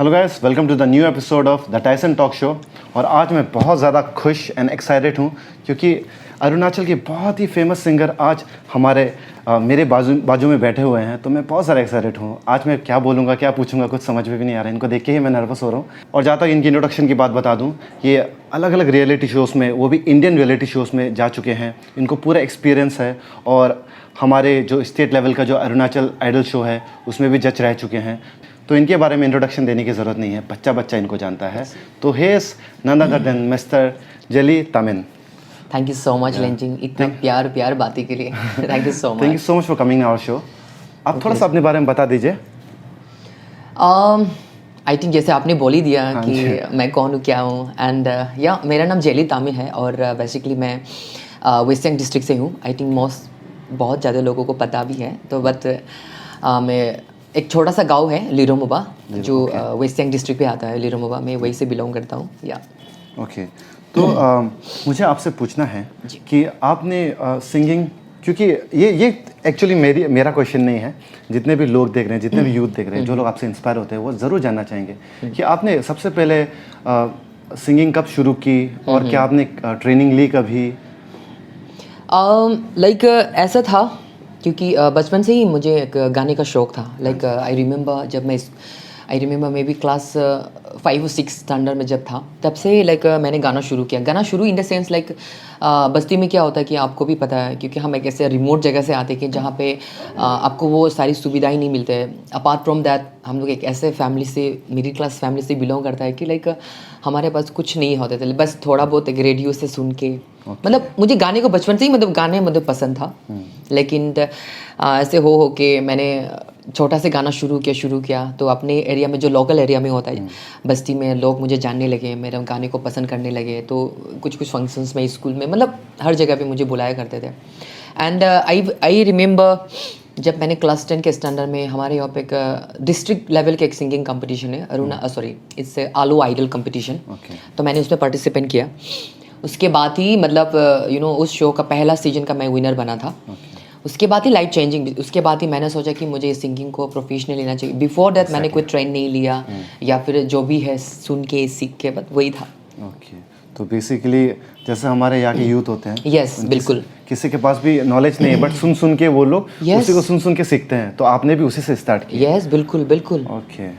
Hello guys, welcome to the new episode of the Tyson talk show. और आज मैं बहुत ज़्यादा खुश एंड एक्साइटेड हूँ क्योंकि अरुणाचल के बहुत ही फेमस सिंगर आज हमारे मेरे बाजू में बैठे हुए हैं। तो मैं बहुत ज़्यादा एक्साइटेड हूँ। आज मैं क्या बोलूँगा, क्या पूछूंगा, कुछ समझ में भी नहीं आ रहा है। इनको देख के ही मैं नर्वस हो रहा हूँ। और जहाँ तक इनकी इंट्रोडक्शन की बात बता दूँ, ये अलग अलग रियलिटी शोज़ में, वो भी इंडियन रियलिटी शोज़ में जा चुके हैं। इनको पूरा एक्सपीरियंस है और हमारे जो स्टेट लेवल का जो अरुणाचल आइडल शो है उसमें भी जज रह चुके हैं। तो इनके बारे में इंट्रोडक्शन देने की ज़रूरत नहीं है, बच्चा बच्चा इनको जानता है। तो he's none other than mister जेली तामिन। थैंक यू सो मच लेंजिंग, इतना प्यार बातें के लिए thank you so thank you so much for coming our show. आप थोड़ा सा अपने बारे में बता दीजिए। आई थिंक जैसे आपने बोल ही दिया कि मैं कौन हूँ, क्या हूँ। एंड या मेरा नाम जेली तामिन है और बेसिकली मैं वेस्ट सियांग डिस्ट्रिक्ट से हूँ। आई थिंक बहुत ज़्यादा लोगों को पता भी है। तो बट मैं एक छोटा सा गांव है लिरोमोबा, जो वेस्ट सियांग डिस्ट्रिक्ट पे आता है। लिरोमोबा मैं वहीं से बिलोंग करता हूँ। या ओके, तो मुझे आपसे पूछना है कि आपने सिंगिंग, क्योंकि ये एक्चुअली मेरा क्वेश्चन नहीं है। जितने भी लोग देख रहे हैं, जितने भी यूथ देख रहे हैं, जो लोग आपसे इंस्पायर होते हैं, वो ज़रूर जानना चाहेंगे कि आपने सबसे पहले सिंगिंग कब शुरू की और क्या आपने ट्रेनिंग ली कभी? लाइक ऐसा था क्योंकि बचपन से ही मुझे एक गाने का शौक़ था। Like I remember may be class 5 और 6 स्टैंडर्ड में जब था, तब से लाइक मैंने गाना शुरू किया। गाना शुरू इन द सेंस लाइक बस्ती में क्या होता है कि आपको भी पता है, क्योंकि हम एक ऐसे रिमोट जगह से आते हैं कि जहाँ पे आपको वो सारी सुविधाएं नहीं मिलते हैं। अपार्ट फ्रॉम दैट हम लोग एक ऐसे फैमिली से, मिडिल क्लास फैमिली से बिलोंग करता है कि लाइक हमारे पास कुछ नहीं होते थे, बस थोड़ा बहुत एक रेडियो से सुन के। मतलब मुझे गाने को बचपन से ही गाने पसंद था। लेकिन ऐसे हो के मैंने छोटा से गाना शुरू किया। तो अपने एरिया में, जो लोकल एरिया में होता है, बस्ती में लोग मुझे जानने लगे, मेरे गाने को पसंद करने लगे। तो कुछ फंक्शंस में, स्कूल में, मतलब हर जगह पे मुझे बुलाया करते थे। एंड आई रिमेंबर जब मैंने क्लास 10 के स्टैंडर्ड में, हमारे यहाँ पे एक डिस्ट्रिक्ट लेवल के एक सिंगिंग कंपटीशन है, इट्स आलो आइडल कंपटीशन। तो मैंने उसमें पार्टिसिपेट किया। उसके बाद ही मतलब उस शो का पहला सीजन का मैं विनर बना था। उसके बाद ही लाइफ चेंजिंग, उसके बाद ही मैंने सोचा कि मुझे सिंगिंग को प्रोफेशनल लेना चाहिए। बिफोर दैट मैंने कोई ट्रेन नहीं लिया या फिर जो भी है सुन के सीख के, बस वही था। ओके, तो बेसिकली जैसे हमारे यहाँ के यूथ होते हैं, यस बिल्कुल, किसी के पास भी नॉलेज नहीं है बट सुन के वो लोग उसी को सुन के सीखते हैं। तो आपने भी उसी से स्टार्ट किया? यस बिल्कुल। ओके।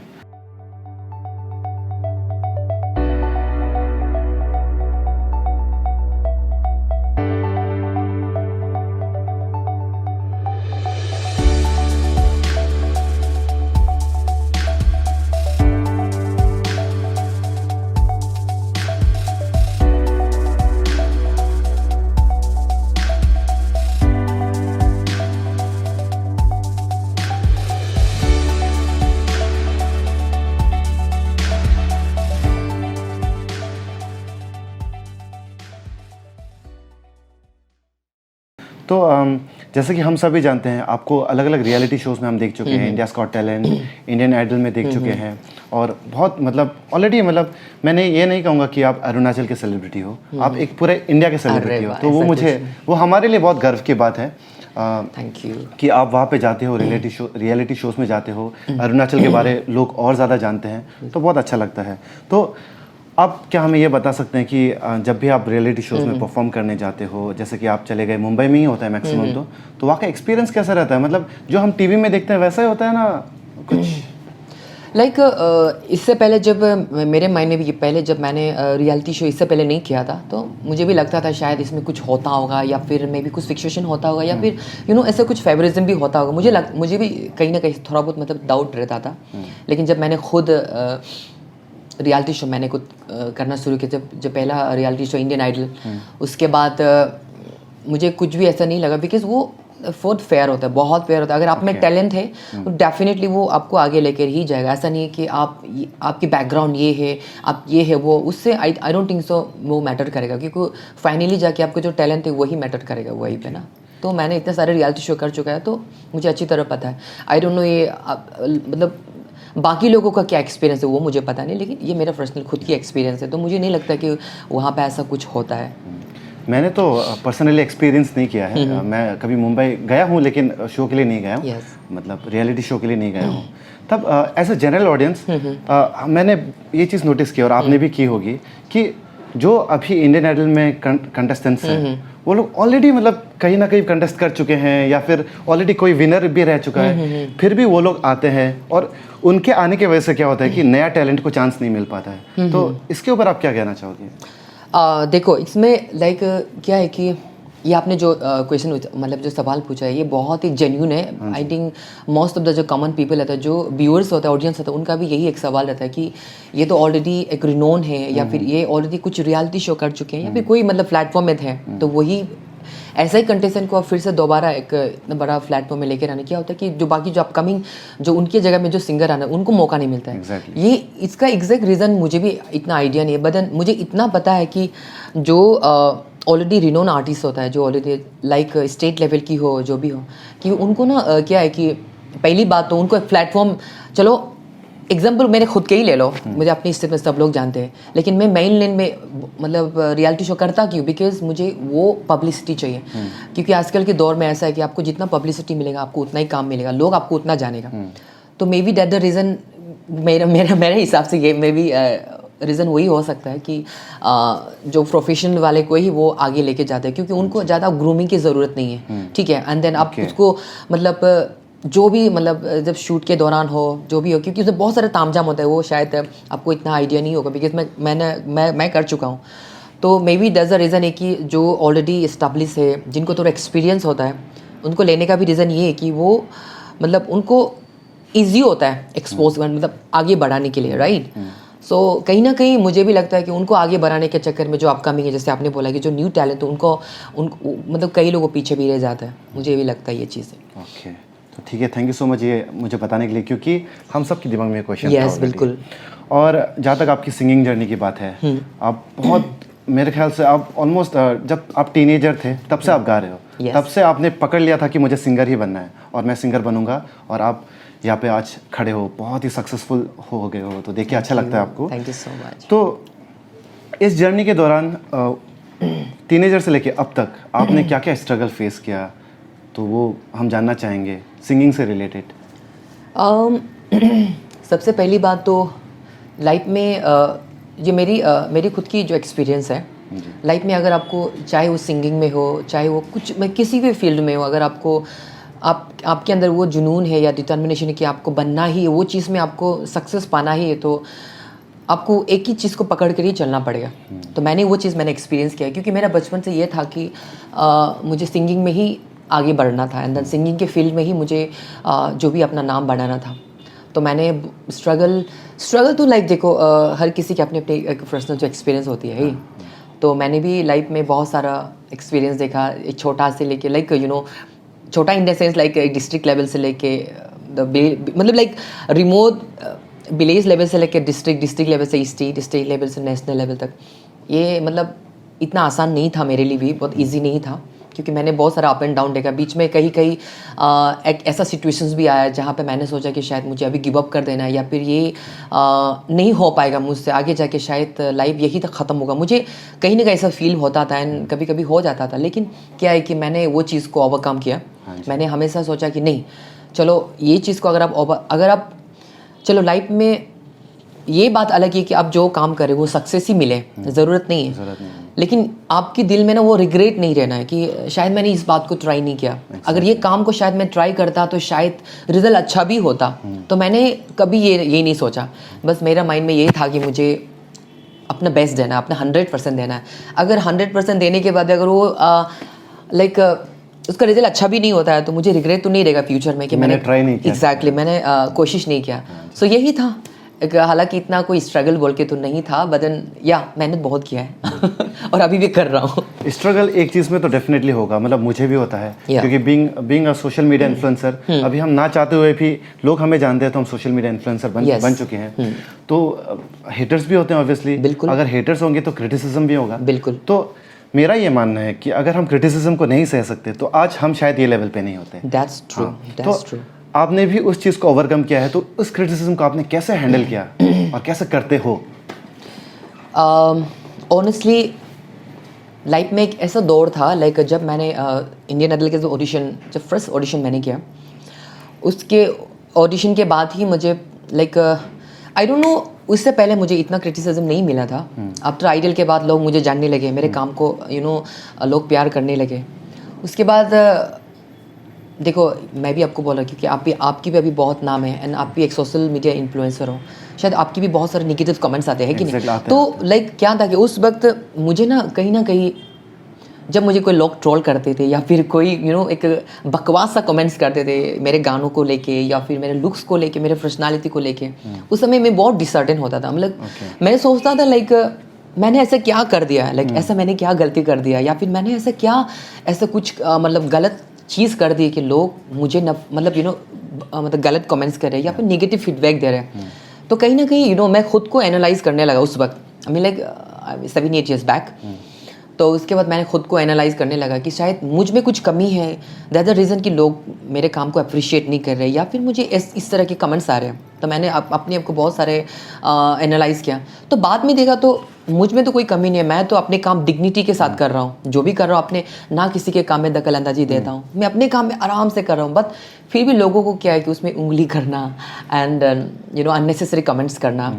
तो जैसे कि हम सभी जानते हैं, आपको अलग अलग रियलिटी शोज़ में हम देख चुके हैं। India's Got Talent, Indian Idol में देख चुके हैं। और बहुत मतलब ऑलरेडी, मतलब मैंने ये नहीं कहूँगा कि आप अरुणाचल के सेलिब्रिटी हो, आप एक पूरे इंडिया के सेलिब्रिटी हो। तो वो हमारे लिए बहुत गर्व की बात है। थैंक यू कि आप वहाँ पे जाते हो, रियलिटी शोज़ में जाते हो, अरुणाचल के बारे लोग और ज़्यादा जानते हैं, तो बहुत अच्छा लगता है। तो आप क्या हमें ये बता सकते हैं कि जब भी आप रियलिटी शोज़ में परफॉर्म करने जाते हो, जैसे कि आप चले गए, मुंबई में ही होता है मैक्सिमम, तो वहाँ का एक्सपीरियंस कैसा रहता है? मतलब जो हम टीवी में देखते हैं वैसा ही होता है ना कुछ? लाइक इससे पहले जब मेरे माइंड में भी, पहले जब मैंने रियलिटी शो इससे पहले नहीं किया था, तो मुझे भी लगता था शायद इसमें कुछ होता होगा, या फिर मे भी कुछ फिक्सेशन होता होगा, या फिर ऐसा कुछ फेवरिज्म भी होता होगा। मुझे भी कहीं ना कहीं थोड़ा बहुत मतलब डाउट रहता था। लेकिन जब मैंने खुद रियलिटी शो मैंने खुद करना शुरू किया, जब पहला रियलिटी शो इंडियन आइडल, उसके बाद मुझे कुछ भी ऐसा नहीं लगा, बिकॉज वो बहुत फेयर होता है, बहुत फेयर होता है। अगर आप में टैलेंट है तो डेफिनेटली वो आपको आगे लेकर ही जाएगा। ऐसा नहीं है कि आपकी बैकग्राउंड ये है, आप ये है वो, उससे आई डोंट थिंक सो वो मैटर करेगा, क्योंकि फाइनली जाके आपको जो टैलेंट है वही मैटर करेगा वहीं पे ना। तो मैंने इतने सारे रियलिटी शो कर चुका है, तो मुझे अच्छी तरह पता है। आई डोंट नो ये मतलब बाकी लोगों का क्या एक्सपीरियंस है वो मुझे पता नहीं, लेकिन ये मेरा पर्सनल खुद की एक्सपीरियंस है। तो मुझे नहीं लगता कि वहाँ पे ऐसा कुछ होता है। मैंने तो पर्सनली एक्सपीरियंस नहीं किया है। मैं कभी मुंबई गया हूँ लेकिन शो के लिए नहीं गया हूँ। मतलब रियलिटी शो के लिए नहीं गया हूँ। तब एज अ जनरल ऑडियंस मैंने ये चीज़ नोटिस की और आपने भी की होगी कि जो अभी इंडियन आइडल में कंटेस्टेंट्स हैं वो लोग ऑलरेडी मतलब कहीं ना कहीं कंटेस्ट कर चुके हैं या फिर ऑलरेडी कोई विनर भी रह चुका है, फिर भी वो लोग आते हैं और उनके आने की वजह से क्या होता है कि नया टैलेंट को चांस नहीं मिल पाता है। तो इसके ऊपर आप क्या कहना चाहोगे? देखो इसमें लाइक क्या है कि ये आपने जो क्वेश्चन मतलब जो सवाल पूछा है ये बहुत ही जेन्यून है। I think most of the जो कॉमन पीपल रहता है, जो व्यूअर्स होता है, ऑडियंस होता है, उनका भी यही एक सवाल रहता है कि ये तो ऑलरेडी एक रिनोन है या फिर ये ऑलरेडी कुछ रियलिटी शो कर चुके हैं या फिर कोई मतलब प्लेटफॉर्म में थे, तो वही ऐसा ही कंटेस्टेंट को अब फिर से दोबारा एक इतना बड़ा प्लेटफॉर्म में लेकर आने क्या होता है कि जो बाकी जो अपकमिंग जो उनकी जगह में जो सिंगर आना उनको मौका नहीं मिलता है। Exactly. ये इसका एग्जैक्ट रीज़न मुझे भी इतना आइडिया नहीं है, बट मुझे इतना पता है कि जो ऑलरेडी रिनोन आर्टिस्ट होता है, जो ऑलरेडी लाइक स्टेट लेवल की हो जो भी हो, कि उनको ना क्या है कि पहली बात तो उनको एक प्लेटफॉर्म, चलो एग्जाम्पल मेरे खुद के ही ले लो, मुझे अपनी स्टेट में सब लोग जानते हैं, लेकिन मैं मेन लेन में मतलब रियलिटी शो करता क्यों? बिकॉज मुझे वो पब्लिसिटी चाहिए। क्योंकि आजकल के दौर में ऐसा है कि आपको जितना पब्लिसिटी मिलेगा आपको उतना ही काम मिलेगा, लोग आपको उतना जानेगा। तो may be that the reason, मेरे हिसाब से ये मे बी रीज़न वही हो सकता है कि जो प्रोफेशनल वाले को ही वो आगे लेके जाते हैं, क्योंकि उनको ज़्यादा ग्रूमिंग की ज़रूरत नहीं है। ठीक है, एंड देन आप उसको मतलब जो भी मतलब जब शूट के दौरान हो जो भी हो, क्योंकि उसमें बहुत सारा तामझाम होता है, वो शायद आपको इतना आइडिया नहीं होगा बिकॉज मैं कर चुका हूँ। तो may be that's the reason है कि जो ऑलरेडी इस्टेब्लिश है, जिनको थोड़ा एक्सपीरियंस होता है, उनको लेने का भी रीज़न ये है कि वो मतलब उनको ईजी होता है एक्सपोज मतलब आगे बढ़ाने के लिए, राइट। सो कहीं ना कहीं मुझे भी लगता है कि उनको आगे बढ़ाने के चक्कर में जो अपकमिंग है, जैसे आपने बोला कि जो न्यू टैलेंट है उनको मतलब कई लोगों पीछे भी रह जाता है, मुझे भी लगता है ये चीज़ है। ओके, तो ठीक है, थैंक यू सो मच ये मुझे बताने के लिए, क्योंकि हम सब के दिमाग में क्वेश्चन था यस बिल्कुल। और जहाँ तक आपकी सिंगिंग जर्नी की बात है, आप बहुत मेरे ख्याल से आप ऑलमोस्ट जब आप टीनेजर थे तब से आप गा रहे हो। Yes. तब से आपने पकड़ लिया था कि मुझे सिंगर ही बनना है और मैं सिंगर बनूंगा, और आप यहाँ पे आज खड़े हो, बहुत ही सक्सेसफुल हो गए हो, तो देख के अच्छा लगता है आपको। Thank you so much. तो इस जर्नी के दौरान टीनेजर से लेके अब तक आपने क्या क्या स्ट्रगल फेस किया, तो वो हम जानना चाहेंगे सिंगिंग से रिलेटेड। सबसे पहली बात तो लाइफ में ये मेरी खुद की जो एक्सपीरियंस है लाइफ में, अगर आपको चाहे वो सिंगिंग में हो, चाहे वो कुछ मैं किसी भी फील्ड में हो, अगर आपको आपके अंदर वो जुनून है या डिटर्मिनेशन है कि आपको बनना ही है, वो चीज़ में आपको सक्सेस पाना ही है, तो आपको एक ही चीज़ को पकड़ कर ही चलना पड़ेगा। तो मैंने वो चीज़ मैंने एक्सपीरियंस किया, क्योंकि मेरा बचपन से ये था कि मुझे सिंगिंग में ही आगे बढ़ना था, एंड देन सिंगिंग के फील्ड में ही मुझे जो भी अपना नाम बढ़ाना था। तो मैंने स्ट्रगल तो लाइक देखो हर किसी की अपनी अपनी एक पर्सनल जो एक्सपीरियंस होती है ही, तो मैंने भी लाइफ में बहुत सारा एक्सपीरियंस देखा, एक छोटा से लेके लाइक छोटा in the sense like district level से लेके मतलब लाइक रिमोट विलेज लेवल से लेके डिस्ट्रिक्ट लेवल से स्टेट लेवल से नेशनल लेवल तक। ये मतलब इतना आसान नहीं था मेरे लिए भी, बहुत ईजी नहीं था, क्योंकि मैंने बहुत सारा अप एंड डाउन देखा। बीच में कहीं एक ऐसा सिचुएशंस भी आया जहाँ पे मैंने सोचा कि शायद मुझे अभी गिव अप कर देना है, या फिर ये नहीं हो पाएगा मुझसे आगे जाके, शायद लाइफ यही तक ख़त्म होगा। मुझे कहीं ना कहीं ऐसा फील होता था एंड कभी कभी हो जाता था, लेकिन क्या है कि मैंने वो चीज़ को ओवरकम किया। मैंने हमेशा सोचा कि नहीं, चलो ये चीज़ को अगर आप चलो लाइफ में ये बात अलग है कि आप जो काम करें वो सक्सेस ही मिले, ज़रूरत नहीं है, लेकिन आपके दिल में ना वो रिग्रेट नहीं रहना है कि शायद मैंने इस बात को ट्राई नहीं किया। अगर ये काम को शायद मैं ट्राई करता तो शायद रिजल्ट अच्छा भी होता। तो मैंने कभी ये नहीं सोचा, बस मेरा माइंड में यही था कि मुझे अपना बेस्ट देना है, अपना 100% देना है। अगर 100% देने के बाद अगर वो लाइक उसका रिजल्ट अच्छा भी नहीं होता है तो मुझे रिग्रेट तो नहीं रहेगा फ्यूचर में कि मैंने ट्राई नहीं किया। एग्जैक्टली, मैंने कोशिश नहीं किया। सो यही था। हालांकि इतना कोई स्ट्रगल बोल के तो नहीं था, बदन या मेहनत बहुत किया है और अभी भी कर रहा हूँ। स्ट्रगल एक चीज़ में तो डेफिनेटली होगा, मतलब मुझे भी होता है, क्योंकि being a social media influencer, अभी हम ना चाहते हुए भी लोग हमें जानते हैं तो हम सोशल मीडिया इन्फ्लुएंसर बन चुके हैं। तो हेटर्स भी होते हैं ऑब्वियसली, अगर हेटर्स होंगे तो क्रिटिसिज्म भी होगा। बिल्कुल। तो मेरा ये मानना है कि अगर हम क्रिटिसिज्म को नहीं सह सकते तो आज हम शायद ये लेवल पे नहीं होते। That's true, that's true. आपने भी उस चीज़ को ओवरकम किया है, तो उस क्रिटिसिज्म को आपने कैसे हैंडल किया और कैसे करते हो? ऑनेस्टली लाइफ में एक ऐसा दौर था, लाइक जब मैंने इंडियन आइडल के जो फर्स्ट ऑडिशन मैंने किया, उसके ऑडिशन के बाद ही मुझे लाइक आई डोंट नो, उससे पहले मुझे इतना क्रिटिसिज्म नहीं मिला था। आफ्टर आइडल के बाद लोग मुझे जानने लगे, मेरे काम को लोग प्यार करने लगे। उसके बाद देखो, मैं भी आपको बोला क्योंकि आपकी भी अभी बहुत नाम है एंड आप भी एक सोशल मीडिया इन्फ्लुएंसर हो, शायद आपकी भी बहुत सारे नेगेटिव कमेंट्स आते हैं कि नहीं। तो लाइक क्या था कि उस वक्त मुझे ना कहीं जब मुझे कोई लोग ट्रोल करते थे या फिर कोई एक बकवास सा कमेंट्स करते थे मेरे गानों को लेके या फिर मेरे लुक्स को लेके, मेरे पर्सनालिटी को लेके, उस समय मैं बहुत डिसर्टेन होता था। मतलब मैं सोचता था लाइक मैंने ऐसा क्या कर दिया, लाइक ऐसा मैंने क्या गलती कर दिया, या फिर मैंने ऐसा कुछ मतलब गलत चीज़ कर दी कि लोग मुझे मतलब गलत कमेंट्स कर रहे हैं या फिर नेगेटिव फीडबैक दे रहे हैं। तो कहीं ना कहीं मैं खुद को एनालाइज करने लगा उस वक्त, I mean like 7-8 years back. तो उसके बाद मैंने खुद को एनालाइज करने लगा कि शायद मुझ में कुछ कमी है, दैट द रीज़न कि लोग मेरे काम को अप्रिशिएट नहीं कर रहे या फिर मुझे इस तरह के कमेंट्स आ रहे हैं। तो मैंने अपने आप को बहुत सारे एनालाइज किया। तो बाद में देखा तो मुझ में तो कोई कमी नहीं है, मैं तो अपने काम डिग्निटी के साथ कर रहा हूँ, जो भी कर रहा हूँ अपने, ना किसी के काम में दखल अंदाजी देता हूँ, मैं अपने काम में आराम से कर रहा हूँ। बट फिर भी लोगों को क्या है कि उसमें उंगली करना एंड अननेसेसरी कमेंट्स करना,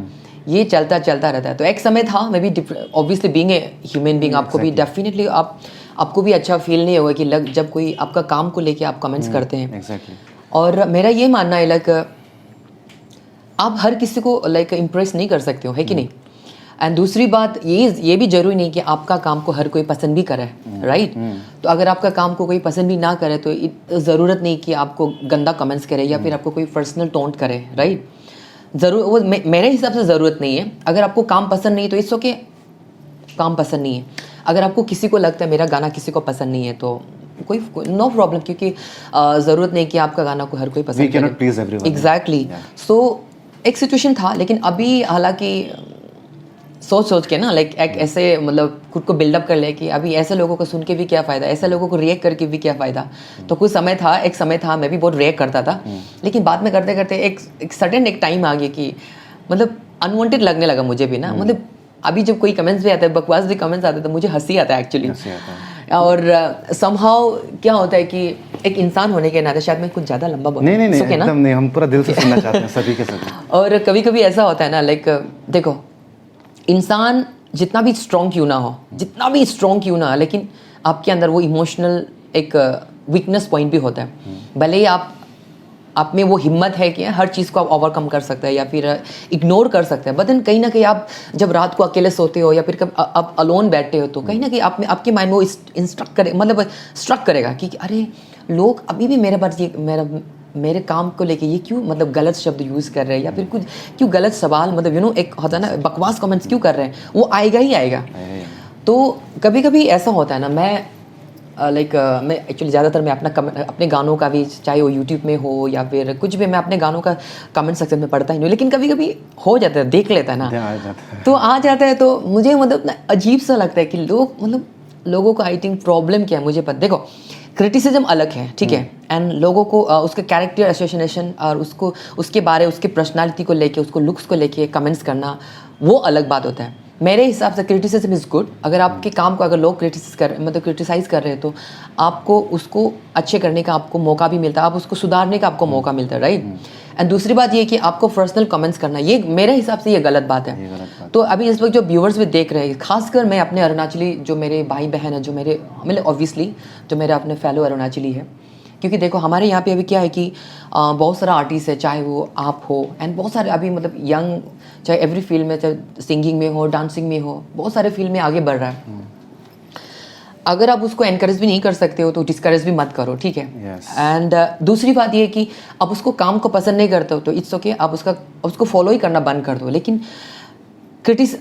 ये चलता रहता है। तो एक समय था, मैं भी obviously being a human being, आपको भी डेफिनेटली आपको भी अच्छा फील नहीं होगा कि जब कोई आपका काम को लेके आप कमेंट्स करते हैं। और मेरा ये मानना है लाइक आप हर किसी को लाइक इम्प्रेस नहीं कर सकते हो, है कि नहीं। एंड दूसरी बात ये भी जरूरी नहीं कि आपका काम को हर कोई पसंद भी करे, राइट। तो अगर आपका काम को कोई पसंद भी ना करे तो ज़रूरत नहीं कि आपको गंदा कमेंट्स करे या फिर आपको कोई पर्सनल टोंट करे, राइट। वो मेरे हिसाब से ज़रूरत नहीं है। अगर आपको काम पसंद नहीं है तो इट्स ओके, काम पसंद नहीं है। अगर आपको किसी को लगता है मेरा गाना किसी को पसंद नहीं है तो कोई नो प्रॉब्लम, क्योंकि ज़रूरत नहीं कि आपका गाना को हर कोई पसंद करे। एग्जैक्टली। सो एक सिचुएशन था, लेकिन अभी हालांकि सोच के ना लाइक एक ऐसे मतलब खुद को बिल्डअप कर ले कि अभी ऐसे लोगों को सुन के भी क्या फ़ायदा, ऐसे लोगों को रिएक्ट करके भी क्या फ़ायदा। तो एक समय था मैं भी बहुत रिएक्ट करता था, लेकिन बाद में करते करते एक सडन एक टाइम आ गया कि मतलब अनवांटेड लगने लगा मुझे भी ना। मतलब अभी जब कोई कमेंट्स भी आता है, बकवास भी कमेंट्स आते हैं, तो मुझे हंसी आता है एक्चुअली। और समहाउ क्या होता है कि एक इंसान होने के नाते, शायद मैं कुछ ज़्यादा लंबा बोल नहीं एकदम नहीं, हम पूरा दिल से सुनना चाहते हैं सभी के सभी। और कभी कभी ऐसा होता है ना लाइक देखो, इंसान जितना भी स्ट्रॉन्ग क्यों ना हो, लेकिन आपके अंदर वो इमोशनल एक वीकनेस पॉइंट भी होता है। भले ही आप में वो हिम्मत है कि हर चीज़ को आप ओवरकम कर सकते हैं या फिर इग्नोर कर सकते हैं, बट देन कहीं ना कहीं आप जब रात को अकेले सोते हो या फिर कब आप अलोन बैठते हो तो कहीं ना कहीं आपके माइंड में वो स्ट्रक करेगा कि अरे लोग अभी भी मेरे पास ये मेरे काम को लेके ये क्यों मतलब गलत शब्द यूज़ कर रहे हैं या फिर कुछ क्यों गलत सवाल मतलब एक होता है ना बकवास कमेंट्स क्यों कर रहे हैं, वो आएगा ही आएगा। तो कभी कभी ऐसा होता है ना, मैं एक्चुअली ज़्यादातर मैं अपने गानों का भी, चाहे वो यूट्यूब में हो या फिर कुछ भी, मैं अपने गानों का कमेंट सेक्शन में पढ़ता ही नहीं, लेकिन कभी कभी हो जाता है, देख लेता है ना, तो आ जाता है। तो मुझे मतलब अजीब सा लगता है कि लोगों को आई थिंक प्रॉब्लम क्या है मुझे पता। देखो क्रिटिसिज्म अलग है, ठीक है, एंड लोगों को उसके कैरेक्टर एसोसिएशन और उसके पर्सनालिटी को लेके, उसको लुक्स को लेके कमेंट्स करना वो अलग बात होता है। मेरे हिसाब से क्रिटिसिज्म इज़ गुड। अगर आपके काम को अगर लोग क्रिटिसाइज़ कर रहे हैं तो आपको उसको अच्छे करने का आपको मौका भी मिलता है, आप उसको सुधारने का आपको मौका मिलता है, राइट। एंड दूसरी बात ये कि आपको पर्सनल कमेंट्स करना, ये मेरे हिसाब से ये गलत बात है। तो अभी इस वक्त जो व्यूअर्स भी देख रहे हैं, खासकर मैं अपने अरुणाचली जो मेरे भाई बहन है, जो मेरे मतलब ऑब्वियसली जो मेरे अपने फेलो अरुणाचली है, क्योंकि देखो हमारे यहाँ पे अभी क्या है कि बहुत सारा आर्टिस्ट है, चाहे वो आप हो एंड बहुत सारे अभी मतलब यंग, चाहे एवरी फील्ड में, चाहे सिंगिंग में हो, डांसिंग में हो, बहुत सारे फील्ड में आगे बढ़ रहा है। अगर आप उसको एनकरेज भी नहीं कर सकते हो तो डिस्करेज भी मत करो, ठीक है। एंड दूसरी बात ये कि आप उसको काम को पसंद नहीं करते हो तो इट्स ओके, आप उसको फॉलो ही करना बंद कर दो। लेकिन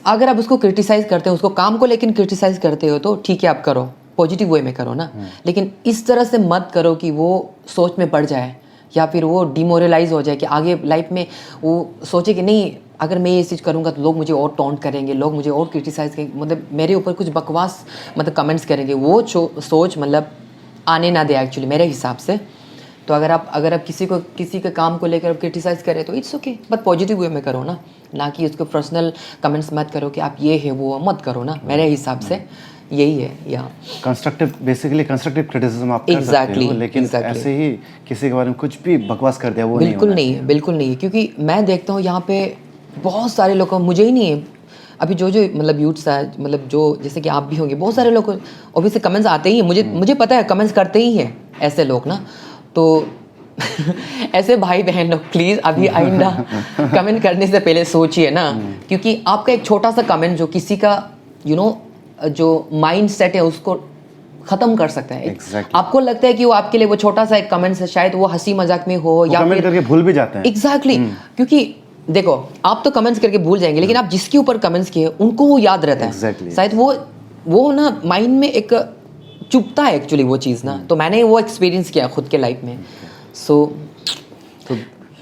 अगर आप उसको क्रिटिसाइज करते हो, उसको काम को लेकिन क्रिटिसाइज करते हो तो ठीक है, आप करो, पॉजिटिव वे में करो ना। लेकिन इस तरह से मत करो कि वो सोच में पड़ जाए या फिर वो डिमोरलाइज हो जाए कि आगे लाइफ में वो सोचे कि नहीं, अगर मैं ये चीज़ करूँगा तो लोग मुझे और टॉन्ट करेंगे, लोग मुझे और क्रिटिसाइज करेंगे, मतलब मेरे ऊपर कुछ बकवास मतलब कमेंट्स करेंगे, वो सोच मतलब आने ना दे एक्चुअली मेरे हिसाब से। तो अगर आप किसी के काम को लेकर क्रिटिसाइज करें तो it's okay, but positive way में करो ना कि उसको पर्सनल कमेंट्स मत करो कि आप ये है वो मत करो ना, मेरे हिसाब से। यही है या कंस्ट्रक्टिव, बेसिकली कंस्ट्रक्टिव क्रिटिसिज्म आप कर सकते हो, लेकिन ऐसे ही किसी के बारे में कुछ भी बकवास कर दिया वो बिल्कुल नहीं है, बिल्कुल नहीं है, क्योंकि मैं देखता हूँ यहाँ पे बहुत सारे लोग, मुझे ही नहीं है, अभी जो मतलब यूथ्स है, मतलब जो जैसे कि आप भी होंगे, बहुत सारे लोग ऑब्वियसली कमेंट्स आते ही हैं, मुझे पता है कमेंट्स करते ही हैं ऐसे लोग ना, तो ऐसे भाई बहन लोग प्लीज़ अभी आइंदा कमेंट करने से पहले सोचिए ना, क्योंकि आपका एक छोटा सा कमेंट जो किसी का जो माइंड सेट है उसको ख़त्म कर सकता है। Exactly. आपको लगता है कि वो आपके लिए वो छोटा सा एक कमेंट है, शायद वो हंसी मजाक में हो या कमेंट करके भूल भी जाते हैं। एग्जैक्टली क्योंकि देखो आप तो कमेंट्स करके भूल जाएंगे, लेकिन आप जिसके ऊपर कमेंट्स किए उनको वो याद रहता है। Exactly. शायद वो ना माइंड में एक चुभता है एक्चुअली वो चीज़ ना, तो मैंने वो एक्सपीरियंस किया खुद के लाइफ में। तो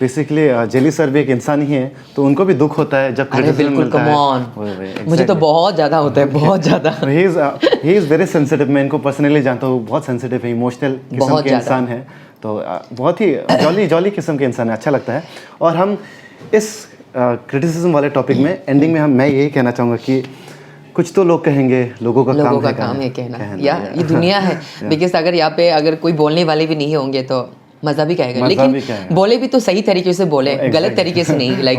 बेसिकली जेली सर भी एक इंसान ही है, तो उनको भी दुख होता है जब क्रिटिसिज्म मिलता है। exactly. मुझे तो बहुत ज़्यादा होता है, बहुत ज़्यादा। ही इज़ वेरी सेंसिटिव, मैं इनको पर्सनली जानता हूँ, बहुत सेंसिटिव है, इमोशनल किस्म के इंसान है, तो बहुत ही जॉली किस्म के इंसान है, अच्छा लगता है। और हम इस क्रिटिसिज्म वाले टॉपिक में एंडिंग में मैं यही कहना चाहूँगा कि कुछ तो लोग कहेंगे, लोगों का काम है कहना, या ये दुनिया है, बिकॉज अगर यहाँ पे अगर कोई बोलने वाले भी नहीं होंगे तो मज़ा भी कहेगा, लेकिन बोले भी तो सही तरीके से बोले, गलत तरीके से नहीं, लाइक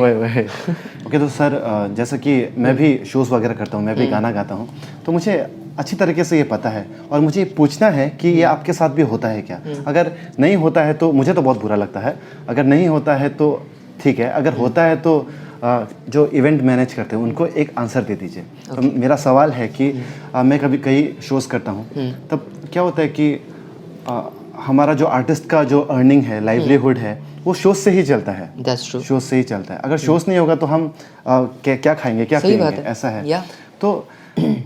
ओके। तो सर जैसा कि मैं भी शोज़ वगैरह करता हूँ, मैं भी गाना गाता हूँ, तो मुझे अच्छी तरीके से ये पता है, और मुझे पूछना है कि ये आपके साथ भी होता है क्या? अगर नहीं होता है तो मुझे तो बहुत बुरा लगता है, अगर नहीं होता है तो ठीक है, अगर होता है तो जो इवेंट मैनेज करते हैं उनको एक आंसर दे दीजिए। तो मेरा सवाल है कि मैं कभी कई शोज़ करता हूँ, तब क्या होता है कि हमारा जो आर्टिस्ट का जो अर्निंग है, लाइवलीहुड है, वो शोज़ से ही चलता है। शोज़ से ही चलता है। अगर शोज़ नहीं होगा तो हम क्या खाएंगे, क्या पिएंगे, ऐसा है। तो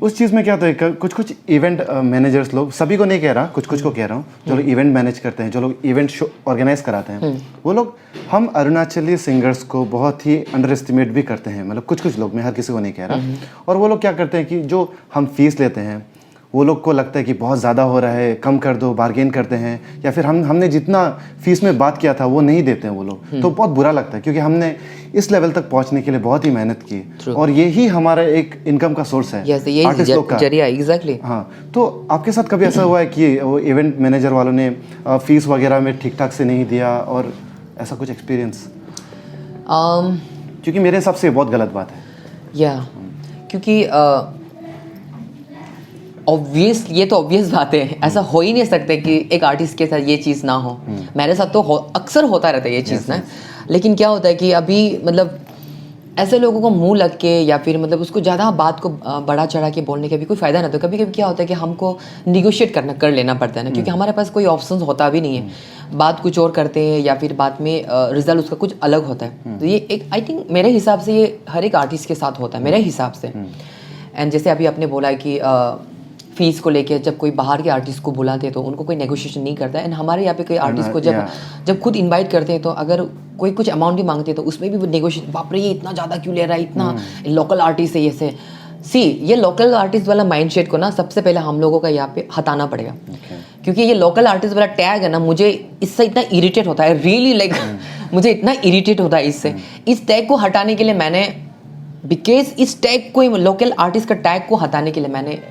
उस चीज़ में क्या होता है, कुछ इवेंट मैनेजर्स लोग, सभी को नहीं कह रहा, कुछ को कह रहा हूँ, जो लोग इवेंट मैनेज करते हैं, जो लोग इवेंट शो ऑर्गेनाइज कराते हैं, वो लोग हम अरुणाचली सिंगर्स को बहुत ही अंडर एस्टिमेट भी करते हैं। मतलब कुछ लोग, मैं हर किसी को नहीं कह रहा। और वो लोग क्या करते हैं कि जो हम फीस लेते हैं, वो लोग को लगता है कि बहुत ज़्यादा हो रहा है, कम कर दो, बार्गेन करते हैं, या फिर हमने जितना फीस में बात किया था वो नहीं देते हैं वो लोग। तो बहुत बुरा लगता है, क्योंकि हमने इस लेवल तक पहुंचने के लिए बहुत ही मेहनत की, और यही हमारा एक इनकम का सोर्स है, आर्टिस्ट लोग का जरिया। एग्जैक्टली। हाँ, तो आपके साथ कभी ऐसा हुआ है कि वो इवेंट मैनेजर वालों ने फीस वगैरह में ठीक ठाक से नहीं दिया, और ऐसा कुछ एक्सपीरियंस? क्योंकि मेरे हिसाब से ये बहुत गलत बात है। या क्योंकि ये तो ऑब्वियस बात है, ऐसा हो ही नहीं सकता कि एक आर्टिस्ट के साथ ये चीज़ ना हो। मेरे साथ तो अक्सर होता रहता है ये चीज़ ना। लेकिन क्या होता है कि अभी मतलब ऐसे लोगों को मुंह लग के या फिर मतलब उसको ज़्यादा बात को बढ़ा चढ़ा के बोलने का भी कोई फ़ायदा ना। तो कभी कभी क्या होता है कि हमको निगोशिएट कर लेना पड़ता है ना, क्योंकि हमारे पास कोई ऑप्शन होता भी नहीं है। बात कुछ और करते हैं या फिर बाद में रिजल्ट उसका कुछ अलग होता है। तो ये एक आई थिंक मेरे हिसाब से ये हर एक आर्टिस्ट के साथ होता है मेरे हिसाब से। एंड जैसे अभी आपने बोला है कि फीस को लेके जब कोई बाहर के आर्टिस्ट को बुलाते हैं तो उनको कोई नेगोशिएशन नहीं करता है। एंड हमारे यहाँ पे कोई आर्टिस्ट को जब खुद इनवाइट करते हैं तो अगर कोई कुछ अमाउंट भी मांगते हैं तो उसमें भी नेगोशिएशन, बाप रे ये इतना ज़्यादा क्यों ले रहा है, इतना लोकल आर्टिस्ट है। ये ये लोकल आर्टिस्ट वाला माइंडसेट को ना सबसे पहले हम लोगों का यहाँ पे हटाना पड़ेगा। क्योंकि ये लोकल आर्टिस्ट वाला टैग है ना, मुझे इससे इतना इरिटेट होता है, रियली लाइक मुझे इतना इरिटेट होता है इससे। इस टैग को हटाने के लिए मैंने इस टैग को, लोकल आर्टिस्ट का टैग को हटाने के लिए मैंने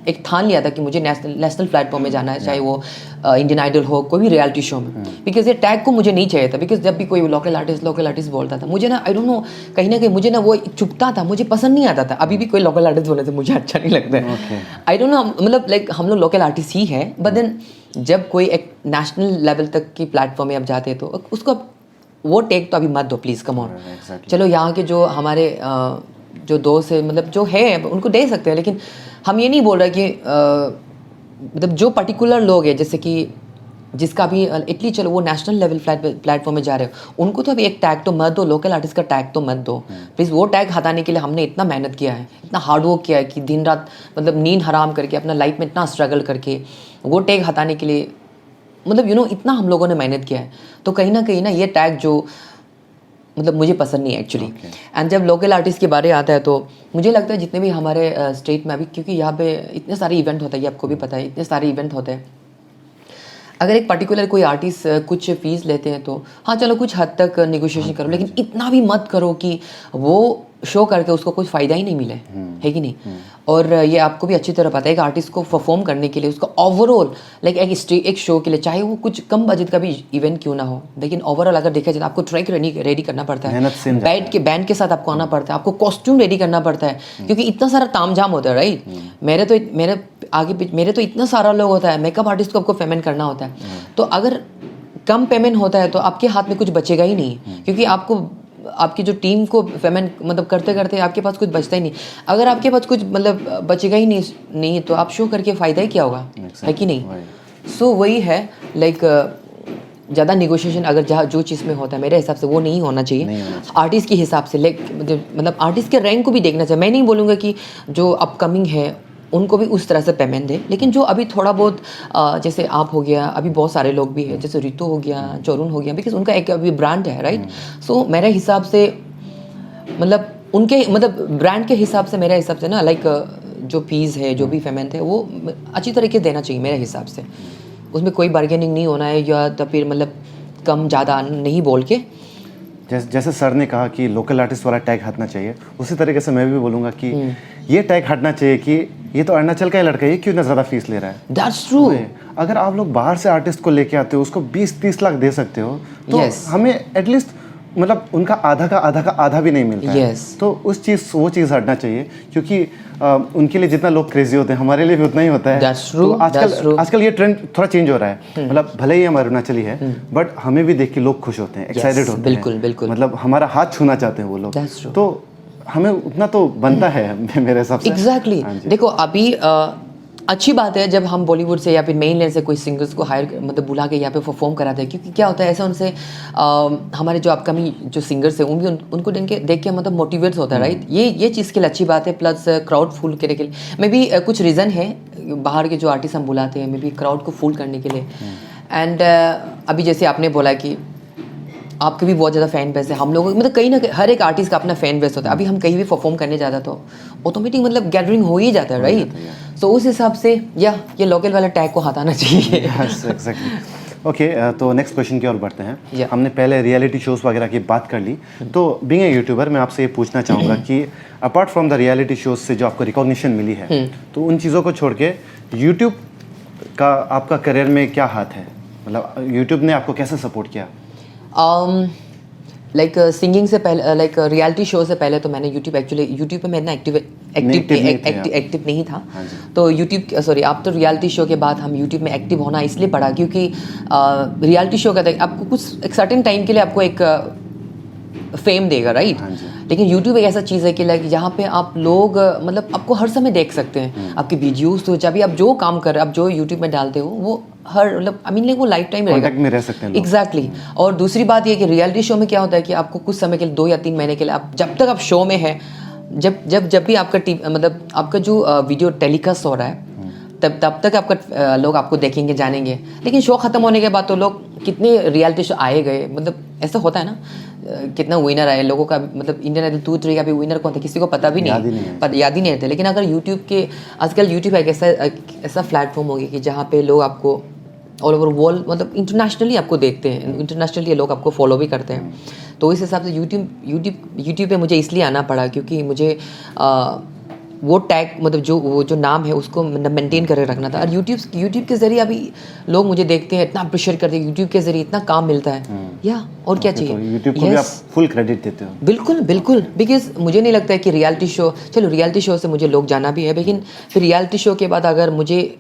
एक ठान लिया था कि मुझे नेशनल प्लेटफॉर्म में जाना है, चाहे वो इंडियन आइडल हो, कोई भी रियलिटी शो में। बिकॉज ये टैग को मुझे नहीं चाहिए था। बिकॉज जब भी कोई लोकल आर्टिस्ट बोलता था, मुझे ना आई डोंट नो, कहीं ना कहीं मुझे ना वो चुभता था, मुझे पसंद नहीं आता था। अभी भी कोई लोकल आर्टिस्ट बोले तो मुझे अच्छा नहीं लगता है। आई डोंट नो, मतलब लाइक हम लोग लोकल आर्टिस्ट ही है, बट देन जब कोई एक नेशनल लेवल तक की प्लेटफॉर्म में आप जाते हैं तो उसको वो टैग तो अभी मत दो प्लीज़, कम ऑन। चलो यहाँ के जो हमारे जो दोस्त है, मतलब जो है उनको दे सकते हैं, लेकिन हम ये नहीं बोल रहे कि मतलब जो पर्टिकुलर लोग हैं, जैसे कि जिसका भी इटली, चलो वो नेशनल लेवल प्लेटफॉर्म में जा रहे हो, उनको तो अभी एक टैग तो मत दो, लोकल आर्टिस्ट का टैग तो मत दो प्लीज़। वो टैग हटाने के लिए हमने इतना मेहनत किया है, इतना हार्ड वर्क किया है कि दिन रात मतलब नींद हराम करके, अपना लाइफ में इतना स्ट्रगल करके वो टैग हटाने के लिए, मतलब इतना हम लोगों ने मेहनत किया है। तो कहीं ना ये टैग जो मतलब मुझे पसंद नहीं है एक्चुअली। एंड जब लोकल आर्टिस्ट के बारे आता है तो मुझे लगता है जितने भी हमारे स्टेट में अभी, क्योंकि यहाँ पे इतने सारे इवेंट होते हैं, आपको भी पता है, इतने सारे इवेंट होते हैं। अगर एक पर्टिकुलर कोई आर्टिस्ट कुछ फीस लेते हैं तो हाँ चलो कुछ हद तक निगोशिएशन करो, लेकिन इतना भी मत करो कि वो शो करके उसको कुछ फ़ायदा ही नहीं मिले, है कि नहीं। और ये आपको भी अच्छी तरह पता है, एक आर्टिस्ट को परफॉर्म करने के लिए उसका ओवरऑल लाइक एक शो के लिए, चाहे वो कुछ कम बजट का भी इवेंट क्यों ना हो, लेकिन ओवरऑल अगर देखा जाए तो आपको ट्रैक रेडी करना पड़ता है, बैंड के साथ आपको आना पड़ता है, आपको कॉस्ट्यूम रेडी करना पड़ता है, क्योंकि इतना सारा तामझाम होता है, राइट। मेरे तो इतना सारा लोग होता है, मेकअप आर्टिस्ट को आपको पेमेंट करना होता है, तो अगर कम पेमेंट होता है तो आपके हाथ में कुछ बचेगा ही नहीं, क्योंकि आपको आपकी जो टीम को पेमेंट मतलब करते करते आपके पास कुछ बचता ही नहीं। अगर आपके पास कुछ मतलब बचेगा ही नहीं तो आप शो करके फ़ायदा ही क्या होगा, है कि नहीं। सो वही है लाइक ज़्यादा निगोशिएशन अगर जहाँ जो चीज़ में होता है मेरे हिसाब से वो नहीं होना चाहिए आर्टिस्ट के हिसाब से। लाइक मतलब आर्टिस्ट के रैंक को भी देखना चाहिए। मैं नहीं बोलूँगा कि जो अपकमिंग है उनको भी उस तरह से पेमेंट दे, लेकिन जो अभी थोड़ा बहुत जैसे आप हो गया, अभी बहुत सारे लोग भी हैं, जैसे रितु हो गया, चोरुन हो गया, बिकॉज उनका एक अभी ब्रांड है, राइट। सो मेरे हिसाब से मतलब उनके मतलब ब्रांड के हिसाब से मेरे हिसाब से ना लाइक जो फीस है जो भी पेमेंट है वो अच्छी तरीके से देना चाहिए मेरे हिसाब से। उसमें कोई बार्गेनिंग नहीं होना है या तो फिर मतलब कम ज़्यादा नहीं बोल के। जैसे सर ने कहा कि लोकल आर्टिस्ट वाला टैग हटना चाहिए, उसी तरीके से मैं भी बोलूँगा कि ये टैग हटना चाहिए कि ये तो अरुणाचल का ही लड़का है, ये क्यों इतना ज़्यादा फीस ले रहा है। That's true। अगर आप लोग बाहर से आर्टिस्ट को लेके आते हो, उसको 20-30 लाख दे सकते हो, तो हमें एटलीस्ट मतलब उनका आधा का आधा भी नहीं मिलता है। तो वो चीज़ हटना चाहिए, क्योंकि उनके लिए जितना लोग क्रेजी होते हैं हमारे लिए भी उतना ही होता है। तो आजकल ये ट्रेंड थोड़ा चेंज हो रहा है। मतलब भले ही हम अरुणाचली है बट हमें भी देख के लोग खुश होते हैं, एक्साइटेड होते हैं। बिल्कुल मतलब हमारा हाथ छूना चाहते हैं वो लोग, तो हमें उतना तो बनता है मेरे हिसाब से। एग्जैक्टली। देखो अभी अच्छी बात है जब हम बॉलीवुड से या फिर मेन लैंड से कोई सिंगर्स को हायर मतलब बुला के यहाँ पे परफॉर्म कराते हैं, क्योंकि क्या होता है ऐसा उनसे हमारे जो अपकमिंग जो सिंगर्स हैं उनको देख के मतलब मोटिवेट होता है, राइट। ये चीज़ के लिए अच्छी बात है। प्लस क्राउड फुल करने के लिए मे भी कुछ रीज़न है बाहर के जो आर्टिस्ट हम बुलाते हैं मे भी क्राउड को फुल करने के लिए। एंड अभी जैसे आपने बोला कि आपके भी बहुत ज़्यादा फ़ैन बेस है, हम लोग मतलब कहीं ना कहीं हर एक आर्टिस्ट का अपना फ़ैन बेस होता है। अभी हम कहीं भी परफॉर्म करने जाता तो ऑटोमेटिक मतलब गैदरिंग हो ही जाता है, राइट। सो उस हिसाब से ये लोकल वाला टैग को हटाना चाहिए। एग्जैक्टली। ओके, तो नेक्स्ट क्वेश्चन की ओर बढ़ते हैं। हमने पहले रियलिटी शोज़ वगैरह की बात कर ली, तो बीइंग ए यूट्यूबर मैं आपसे ये पूछना चाहूँगा कि apart from the reality shows से जो आपको रिकॉग्निशन मिली है, तो उन चीज़ों को छोड़ के यूट्यूब का आपका करियर में क्या हाथ है? मतलब यूट्यूब ने आपको कैसे सपोर्ट किया? लाइक सिंगिंग से पहले लाइक रियलिटी शो से पहले तो मैंने यूट्यूब पे मैं इतना एक्टिव नहीं था। तो यूट्यूब सॉरी आप तो रियलिटी शो के बाद हम यूट्यूब में एक्टिव होना इसलिए पड़ा क्योंकि रियलिटी शो का आपको कुछ एक सर्टेन टाइम के लिए आपको एक फेम देगा, राइट। लेकिन यूट्यूब एक ऐसा चीज़ है कि लाइक यहाँ पे आप लोग मतलब आपको हर समय देख सकते हैं। आपकी वीडियोस तो जब भी आप जो काम कर रहे हो आप जो यूट्यूब में डालते हो वो हर मतलब आई मीन वो लाइफ टाइम रहेगा, में रह सकते हैं। एग्जैक्टली। और दूसरी बात ये कि रियलिटी शो में क्या होता है कि आपको कुछ समय के लिए 2 या 3 महीने के लिए आप जब तक आप शो में है जब भी आपका मतलब आपका जो वीडियो टेलीकास्ट हो रहा है तब तक आपका लोग आपको देखेंगे जानेंगे। लेकिन शो ख़त्म होने के बाद तो लोग कितने रियलिटी शो आए गए, मतलब ऐसा होता है ना कितना विनर आए लोगों का, मतलब इंडियन आइडल 2-3 का भी विनर कौन था किसी को पता भी नहीं, याद ही नहीं रहते। लेकिन अगर यूट्यूब के आजकल यूट्यूब एक ऐसा प्लेटफॉर्म हो गया कि जहाँ पे लोग आपको ऑल ओवर वर्ल्ड मतलब इंटरनेशनली आपको देखते हैं, इंटरनेशनली लोग आपको फॉलो भी करते हैं। तो इस हिसाब से यूट्यूब पे मुझे इसलिए आना पड़ा क्योंकि मुझे वो टैग मतलब वो जो नाम है उसको मेंटेन करके रखना था। और यूट्यूब के ज़रिए अभी लोग मुझे देखते हैं, इतना अप्रिशिएट करते हैं, यूट्यूब के ज़रिए इतना काम मिलता है या और क्या चाहिए। तो यूट्यूब को भी आप फुल क्रेडिट देते हो? बिल्कुल बिकॉज मुझे नहीं लगता है कि रियलिटी शो से मुझे लोग जाना भी है, लेकिन फिर रियलिटी शो के बाद अगर मुझे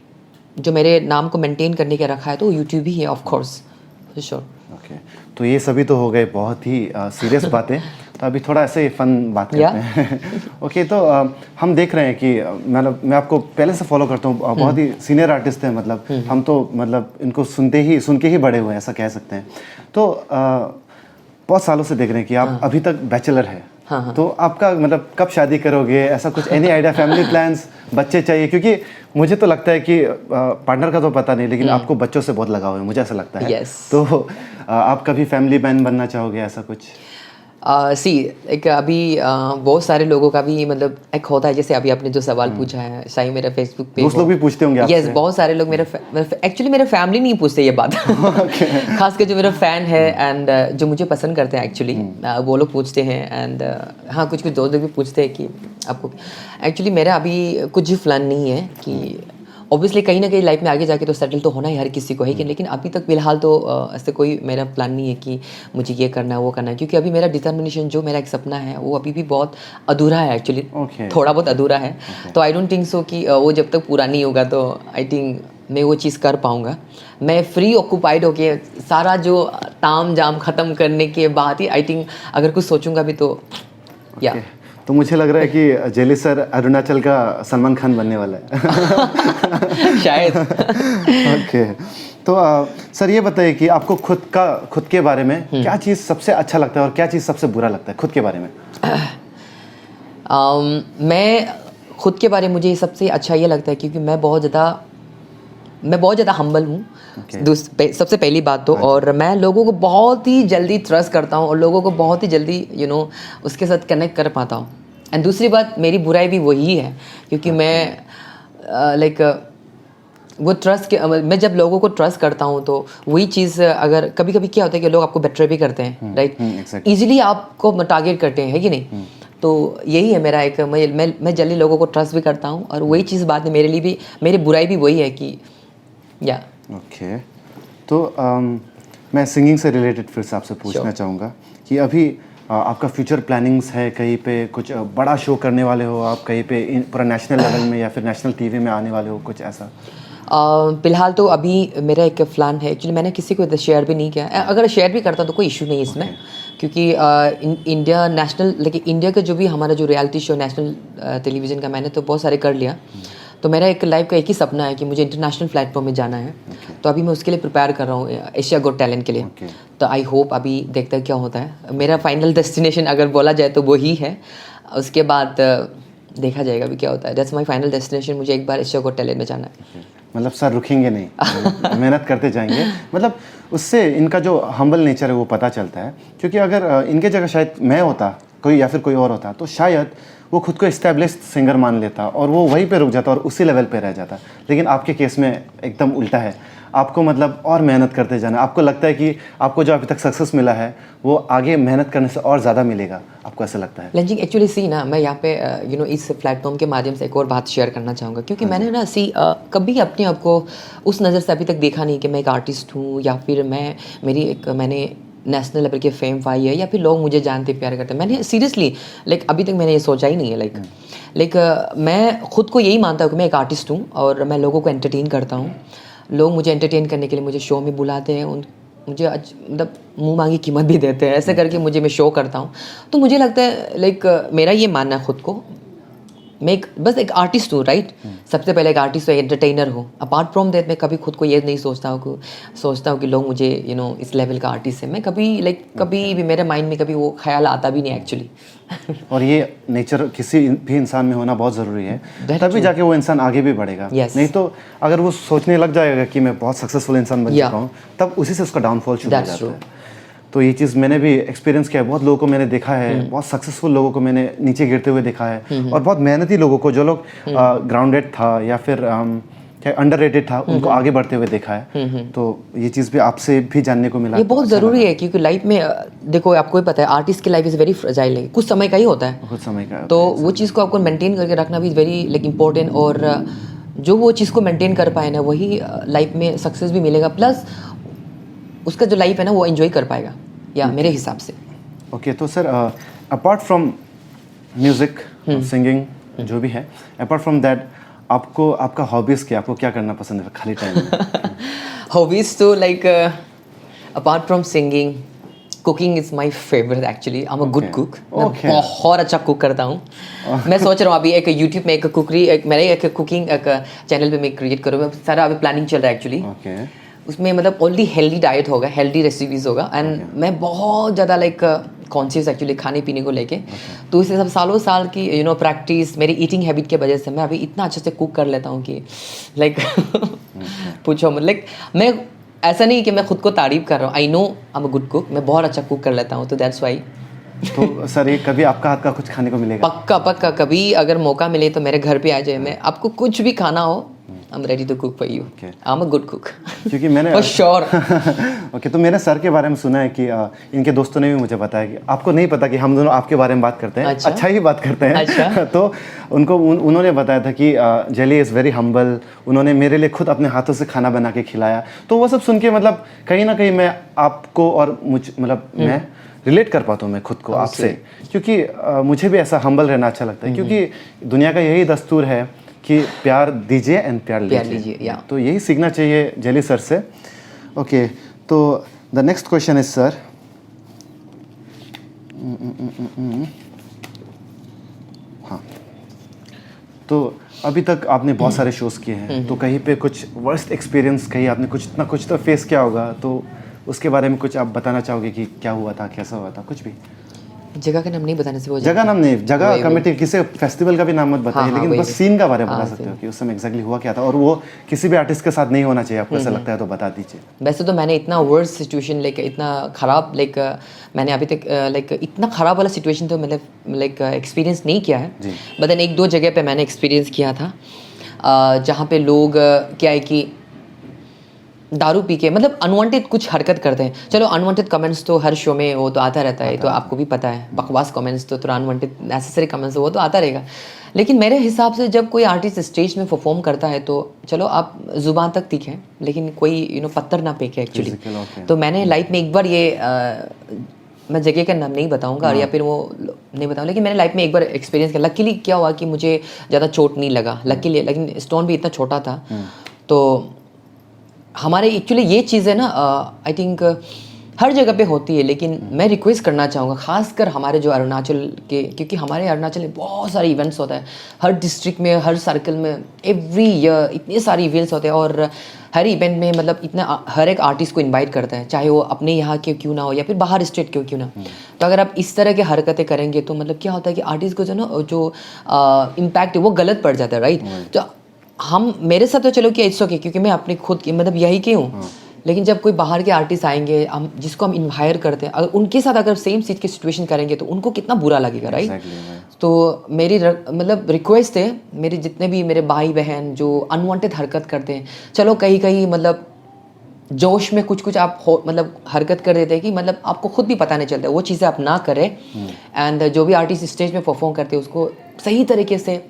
जो मेरे नाम को मेंटेन करने के रखा है तो यूट्यूब ही है, of course, for sure. Okay, तो ये सभी तो हो गए बहुत ही सीरियस बातें, तो अभी थोड़ा ऐसे फन बात करते हैं। ओके, तो हम देख रहे हैं कि मैं आपको पहले से फॉलो करता हूँ, बहुत ही सीनियर आर्टिस्ट हैं, मतलब हम तो मतलब इनको सुन के ही बड़े हुए हैं, ऐसा कह सकते हैं। तो बहुत सालों से देख रहे हैं कि आप अभी तक बैचलर है। तो आपका मतलब कब शादी करोगे, ऐसा कुछ एनी आइडिया, फैमिली प्लान्स, बच्चे चाहिए? क्योंकि मुझे तो लगता है कि पार्टनर का तो पता नहीं, लेकिन आपको बच्चों से बहुत लगाव है, मुझे ऐसा लगता है। तो आप कभी फैमिली मैन बनना चाहोगे, ऐसा कुछ? सी एक अभी बहुत सारे लोगों का भी मतलब एक होता है, जैसे अभी आपने जो सवाल पूछा है शायद मेरा फेसबुक पे दोस्त लोग भी पूछते होंगे आपसे। यस, बहुत सारे लोग मेरा एक्चुअली मेरा फैमिली नहीं पूछते ये बात खास कर जो मेरा फ़ैन है एंड जो मुझे पसंद करते हैं एक्चुअली वो लोग पूछते हैं एंड हाँ कुछ कुछ दोस्त लोग भी पूछते हैं कि आपको एक्चुअली मेरा अभी कुछ भी प्लान नहीं है कि ऑब्वियसली कहीं ना कहीं लाइफ में आगे जाके तो सेटल तो होना ही हर किसी को है कि, लेकिन अभी तक फिलहाल तो ऐसे कोई मेरा प्लान नहीं है कि मुझे ये करना है वो करना है, क्योंकि अभी मेरा डिटर्मिनेशन जो मेरा एक सपना है वो अभी भी बहुत अधूरा है एक्चुअली। थोड़ा बहुत अधूरा है। तो आई डोंट थिंक सो कि वो जब तक पूरा नहीं होगा तो आई थिंक मैं वो चीज़ कर पाऊँगा। मैं फ्री ऑक्यूपाइड होके सारा जो ताम जाम ख़त्म करने के बाद ही आई थिंक अगर कुछ सोचूंगा भी तो या तो मुझे लग रहा है कि जेली सर अरुणाचल का सलमान खान बनने वाला है शायद। ओके तो सर ये बताइए कि आपको खुद के बारे में क्या चीज़ सबसे अच्छा लगता है और क्या चीज़ सबसे बुरा लगता है खुद के बारे में? मैं खुद के बारे में मुझे सबसे अच्छा ये लगता है क्योंकि मैं बहुत ज़्यादा हम्बल हूँ। सबसे पहली बात तो, और मैं लोगों को बहुत ही जल्दी ट्रस्ट करता हूँ और लोगों को बहुत ही जल्दी उसके साथ कनेक्ट कर पाता हूँ। एंड दूसरी बात मेरी बुराई भी वही है क्योंकि मैं वो ट्रस्ट के मैं जब लोगों को ट्रस्ट करता हूँ तो वही चीज़ अगर कभी कभी क्या होता है कि लोग आपको बेट्रे भी करते हैं, राइट, ईजिली आपको टारगेट करते हैं, है कि नहीं? तो यही है मेरा एक मैं जल्दी लोगों को ट्रस्ट भी करता हूँ और वही चीज़ बाद में मेरे लिए भी मेरी बुराई भी वही है कि या ओके तो मैं सिंगिंग से रिलेटेड फिर से आपसे पूछना चाहूँगा कि अभी आपका फ्यूचर प्लानिंग्स है, कहीं पे कुछ बड़ा शो करने वाले हो आप, कहीं पे पूरा नेशनल लेवल में या फिर नेशनल टीवी में आने वाले हो, कुछ ऐसा? फिलहाल तो अभी मेरा एक प्लान है, एक्चुअली मैंने किसी को शेयर भी नहीं किया। अगर शेयर भी करता तो कोई इशू नहीं इसमें, क्योंकि इंडिया नेशनल लेकिन इंडिया का जो भी हमारा जो रियलिटी शो नेशनल टेलीविज़न का मैंने तो बहुत सारे कर लिया। तो मेरा एक लाइफ का एक ही सपना है कि मुझे इंटरनेशनल प्लेटफॉर्म में जाना है। तो अभी मैं उसके लिए प्रिपेयर कर रहा हूँ एशिया गॉट टैलेंट के लिए। तो आई होप अभी देखते हैं क्या होता है। मेरा फाइनल डेस्टिनेशन अगर बोला जाए तो वो ही है, उसके बाद देखा जाएगा भी क्या होता है। दैट्स माय फाइनल डेस्टिनेशन, मुझे एक बार एशिया गॉट टैलेंट में जाना है। मतलब सर रुकेंगे नहीं, मेहनत करते जाएंगे। मतलब उससे इनका जो हम्बल नेचर है वो पता चलता है, क्योंकि अगर इनके जगह शायद मैं होता कोई या फिर कोई और होता तो शायद वो खुद को इस्टेब्लिश सिंगर मान लेता और वो वहीं पे रुक जाता और उसी लेवल पे रह जाता। लेकिन आपके केस में एकदम उल्टा है, आपको मतलब और मेहनत करते जाना। आपको लगता है कि आपको जो अभी तक सक्सेस मिला है वो आगे मेहनत करने से और ज़्यादा मिलेगा, आपको ऐसा लगता है? लंजिंग एक्चुअली सी ना, मैं यहाँ पे इस प्लेटफॉर्म के माध्यम से एक और बात शेयर करना चाहूँगा, क्योंकि मैंने ना कभी अपने आप को उस नज़र से अभी तक देखा नहीं कि मैं एक आर्टिस्ट हूँ या फिर मैंने नेशनल लेवल के फेम पाई है या फिर लोग मुझे जानते प्यार करते हैं। मैंने सीरियसली अभी तक मैंने ये सोचा ही नहीं है। मैं खुद को यही मानता हूँ कि मैं एक आर्टिस्ट हूँ और मैं लोगों को एंटरटेन करता हूँ। लोग मुझे एंटरटेन करने के लिए मुझे शो में बुलाते हैं, मुझे मतलब मुँह मांगी कीमत भी देते हैं, ऐसे करके मैं शो करता हूँ। तो मुझे लगता है मेरा ये मानना है खुद को, मैं बस एक आर्टिस्ट हूँ, राइट। सबसे पहले एक आर्टिस्ट हो, एंटरटेनर हो। अपार्ट फ्रॉम दैट मैं कभी खुद को ये नहीं सोचता हूँ कि लोग मुझे इस लेवल का आर्टिस्ट है। मैं कभी भी मेरे माइंड में कभी वो ख्याल आता भी नहीं एक्चुअली। और ये नेचर किसी भी इंसान में होना बहुत ज़रूरी है, तभी जाके वो इंसान आगे भी बढ़ेगा। नहीं तो अगर वो सोचने लग जाएगा कि मैं बहुत सक्सेसफुल इंसान बन चुका हूँ, तब उसी से उसका डाउनफॉल शुरू हो जाता है। तो ये चीज़ मैंने भी एक्सपीरियंस किया है, बहुत लोगों को मैंने देखा है, बहुत सक्सेसफुल लोगों को मैंने नीचे गिरते हुए देखा है, और बहुत मेहनती लोगों को, जो लोग ग्राउंडेड था या फिर क्या अंडररेटेड था, उनको आगे बढ़ते हुए देखा है। तो ये चीज़ भी आपसे भी जानने को मिला। ये बहुत ज़रूरी है, क्योंकि लाइफ में देखो आपको भी पता है आर्टिस्ट की लाइफ इज़ वेरी फ्रेजाइल है, कुछ समय का ही होता है, कुछ समय का। तो वो चीज़ को आपको मेंटेन करके रखना भी वेरी इंपॉर्टेंट, और जो वो चीज़ को मेंटेन कर पाए ना वही लाइफ में सक्सेस भी मिलेगा, प्लस उसका जो लाइफ है ना वो एंजॉय कर पाएगा, या मेरे हिसाब से। ओके तो sir apart from music, singing जो भी है, अपार्ट फ्रॉम दैट आपको आपका हॉबीज़ क्या, आपको क्या करना पसंद है खाली टाइम में? हॉबीज़ तो apart from singing, cooking is my favourite actually. I am a good cook, मैं बहुत अच्छा कुक करता हूँ। मैं सोच रहा हूँ अभी एक यूट्यूब में मेरे एक कुकिंग चैनल पे मैं क्रिएट करूँ, सारा अभी प्लानिंग चल रहा है एक्चुअली। उसमें ओनली हेल्दी डाइट होगा, हेल्दी रेसिपीज़ होगा, एंड मैं बहुत ज़्यादा कॉन्शियस एक्चुअली खाने पीने को लेके। तो इसे सब सालों साल की प्रैक्टिस, मेरी ईटिंग हैबिट के वजह से मैं अभी इतना अच्छे से कुक कर लेता हूँ कि पूछो मैं ऐसा नहीं कि मैं खुद को तारीफ कर रहा हूँ, I know I am a good cook, मैं बहुत अच्छा कुक कर लेता हूँ। तो दैट्स वाई तो सर ये कभी आपका हाथ का कुछ खाने को मिलेगा? पक्का पक्का, कभी अगर मौका मिले तो मेरे घर पे आ जाए, मैं आपको कुछ भी खाना हो, I am ready to cook for you, I am a good cook. क्योंकि मैंने फॉर श्योर। ओके, तो मैंने सर के बारे में सुना है कि इनके दोस्तों ने भी मुझे बताया कि आपको नहीं पता कि हम दोनों आपके बारे में बात करते हैं, अच्छा ही बात करते हैं। अच्छा। तो उन्होंने बताया था कि जेली इज़ वेरी हम्बल, उन्होंने मेरे लिए खुद अपने हाथों से खाना बना के खिलाया। तो वो सब सुन के मतलब कहीं ना कहीं मैं आपको और मैं रिलेट कर पाता हूँ मैं खुद को आपसे, क्योंकि मुझे भी ऐसा हम्बल रहना अच्छा लगता है, क्योंकि दुनिया का यही दस्तूर है कि प्यार दीजिए एंड प्यार लीजिए। या तो यही सीखना चाहिए जेली सर से। ओके, तो the next question is sir, हाँ, तो अभी तक आपने बहुत सारे शोज़ किए हैं, तो कहीं पे कुछ वर्स्ट एक्सपीरियंस, कहीं आपने कुछ ना कुछ तो फेस किया होगा, तो उसके बारे में कुछ आप बताना चाहोगे कि क्या हुआ था, कैसा हुआ था, कुछ भी? जगह का नाम नहीं बताने से वो जगह नाम नहीं, जगह कमेटी, किसी फेस्टिवल का भी नाम मत बताइए, हाँ, लेकिन बस सीन का बारे में बता सकते हो कि उस समय एग्जैक्टली हुआ क्या था, और वो किसी भी आर्टिस्ट के साथ नहीं होना चाहिए, आपको ऐसा लगता है तो बता दीजिए। वैसे तो मैंने इतना वर्स्ट सिचुएशन इतना ख़राब मैंने अभी तक इतना ख़राब वाला सिचुएशन तो मैंने एक्सपीरियंस नहीं किया है, बट देन एक दो जगह पे मैंने एक्सपीरियंस किया था, जहाँ पे लोग क्या है कि दारू पी के मतलब अनवांटेड कुछ हरकत करते हैं। चलो अनवांटेड कमेंट्स तो हर शो में वो तो आता रहता है, तो आपको भी पता है, बकवास कमेंट्स तो थोड़ा अनवांटेड नेसेसरी कमेंट्स वो तो आता रहेगा। लेकिन मेरे हिसाब से जब कोई आर्टिस्ट स्टेज में परफॉर्म करता है तो चलो आप जुबान तक तीखें, लेकिन कोई पत्थर ना फेंके एक्चुअली। तो मैंने लाइफ में एक बार ये मैं जगह का नाम नहीं बताऊंगा या फिर वो नहीं बताऊंगा, लेकिन मैंने लाइफ में एक बार एक्सपीरियंस किया। लकीली क्या हुआ कि मुझे ज़्यादा चोट नहीं लगा लकीली, लेकिन स्टोन भी इतना छोटा था। तो हमारे एक्चुअली ये चीज़ है ना, आई थिंक हर जगह पे होती है, लेकिन मैं रिक्वेस्ट करना चाहूँगा खासकर हमारे जो अरुणाचल के, क्योंकि हमारे अरुणाचल में बहुत सारे इवेंट्स होता है, हर डिस्ट्रिक्ट में, हर सर्कल में, एवरी ईयर इतने सारे इवेंट्स होते हैं, और हर इवेंट में मतलब इतना हर एक आर्टिस्ट को इनवाइट करता है, चाहे वो अपने यहाँ के क्यों ना हो या फिर बाहर स्टेट के क्यों ना। तो अगर आप इस तरह की हरकतें करेंगे तो मतलब क्या होता है कि आर्टिस्ट को जो इम्पैक्ट है वो गलत पड़ जाता है, राइट। तो हम मेरे साथ तो चलो कि इट्स ओके, क्योंकि मैं अपने खुद की मतलब यही की हूँ, लेकिन जब कोई बाहर के आर्टिस्ट आएंगे, हम जिसको हम इन्वायर करते हैं, अगर उनके साथ अगर सेम चीज़ की सिचुएशन करेंगे तो उनको कितना बुरा लगेगा, राइट। तो मेरी मतलब रिक्वेस्ट है, मेरे जितने भी मेरे भाई बहन जो अनवांटेड हरकत करते हैं, चलो कहीं कहीं मतलब जोश में कुछ आप मतलब हरकत कर देते हैं कि मतलब आपको खुद भी पता नहीं चलता, वो चीज़ें आप ना करें। एंड जो भी आर्टिस्ट स्टेज में परफॉर्म करते हैं उसको सही तरीके से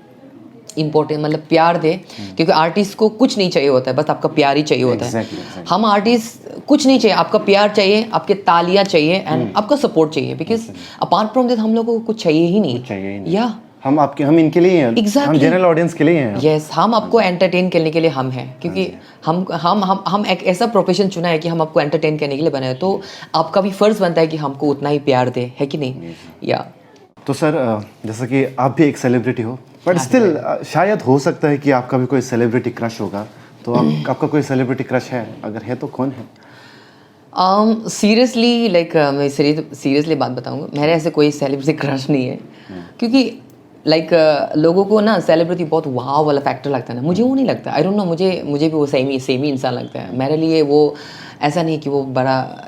इम्पोर्टेंट मतलब प्यार दे, क्योंकि आर्टिस्ट को कुछ नहीं चाहिए होता है, बस आपका प्यार ही चाहिए होता है। हम आर्टिस्ट कुछ नहीं चाहिए, आपका प्यार चाहिए, आपके तालियां चाहिए एंड आपका सपोर्ट चाहिए, बिकॉज अपार्ट फ्रॉम दैट हम लोगों को कुछ चाहिए ही नहीं। या हम इनके लिए हैं, हम जनरल ऑडियंस के लिए हैं। यस, हम आपको एंटरटेन करने के लिए हम हैं, क्योंकि हम एक ऐसा प्रोफेशन चुना है कि हम आपको एंटरटेन करने के लिए बनाए, तो आपका भी फर्ज बनता है कि हमको उतना ही प्यार दे, है कि नहीं। या तो सर जैसा कि आप भी एक सेलिब्रिटी हो, बट स्टिल शायद हो सकता है कि आपका भी कोई सेलिब्रिटी क्रश होगा, तो आपका कोई सेलिब्रिटी क्रश है? अगर है तो कौन है? सीरियसली मैं सीरियसली बात बताऊंगा, मेरे ऐसे कोई सेलिब्रिटी क्रश नहीं है, क्योंकि लोगों को ना सेलिब्रिटी बहुत वाव वाला फैक्टर लगता है ना, मुझे वो नहीं लगता। आई डोंट नो, मुझे भी वो सेम ही इंसान लगता है। मेरे लिए वो ऐसा नहीं कि वो बड़ा,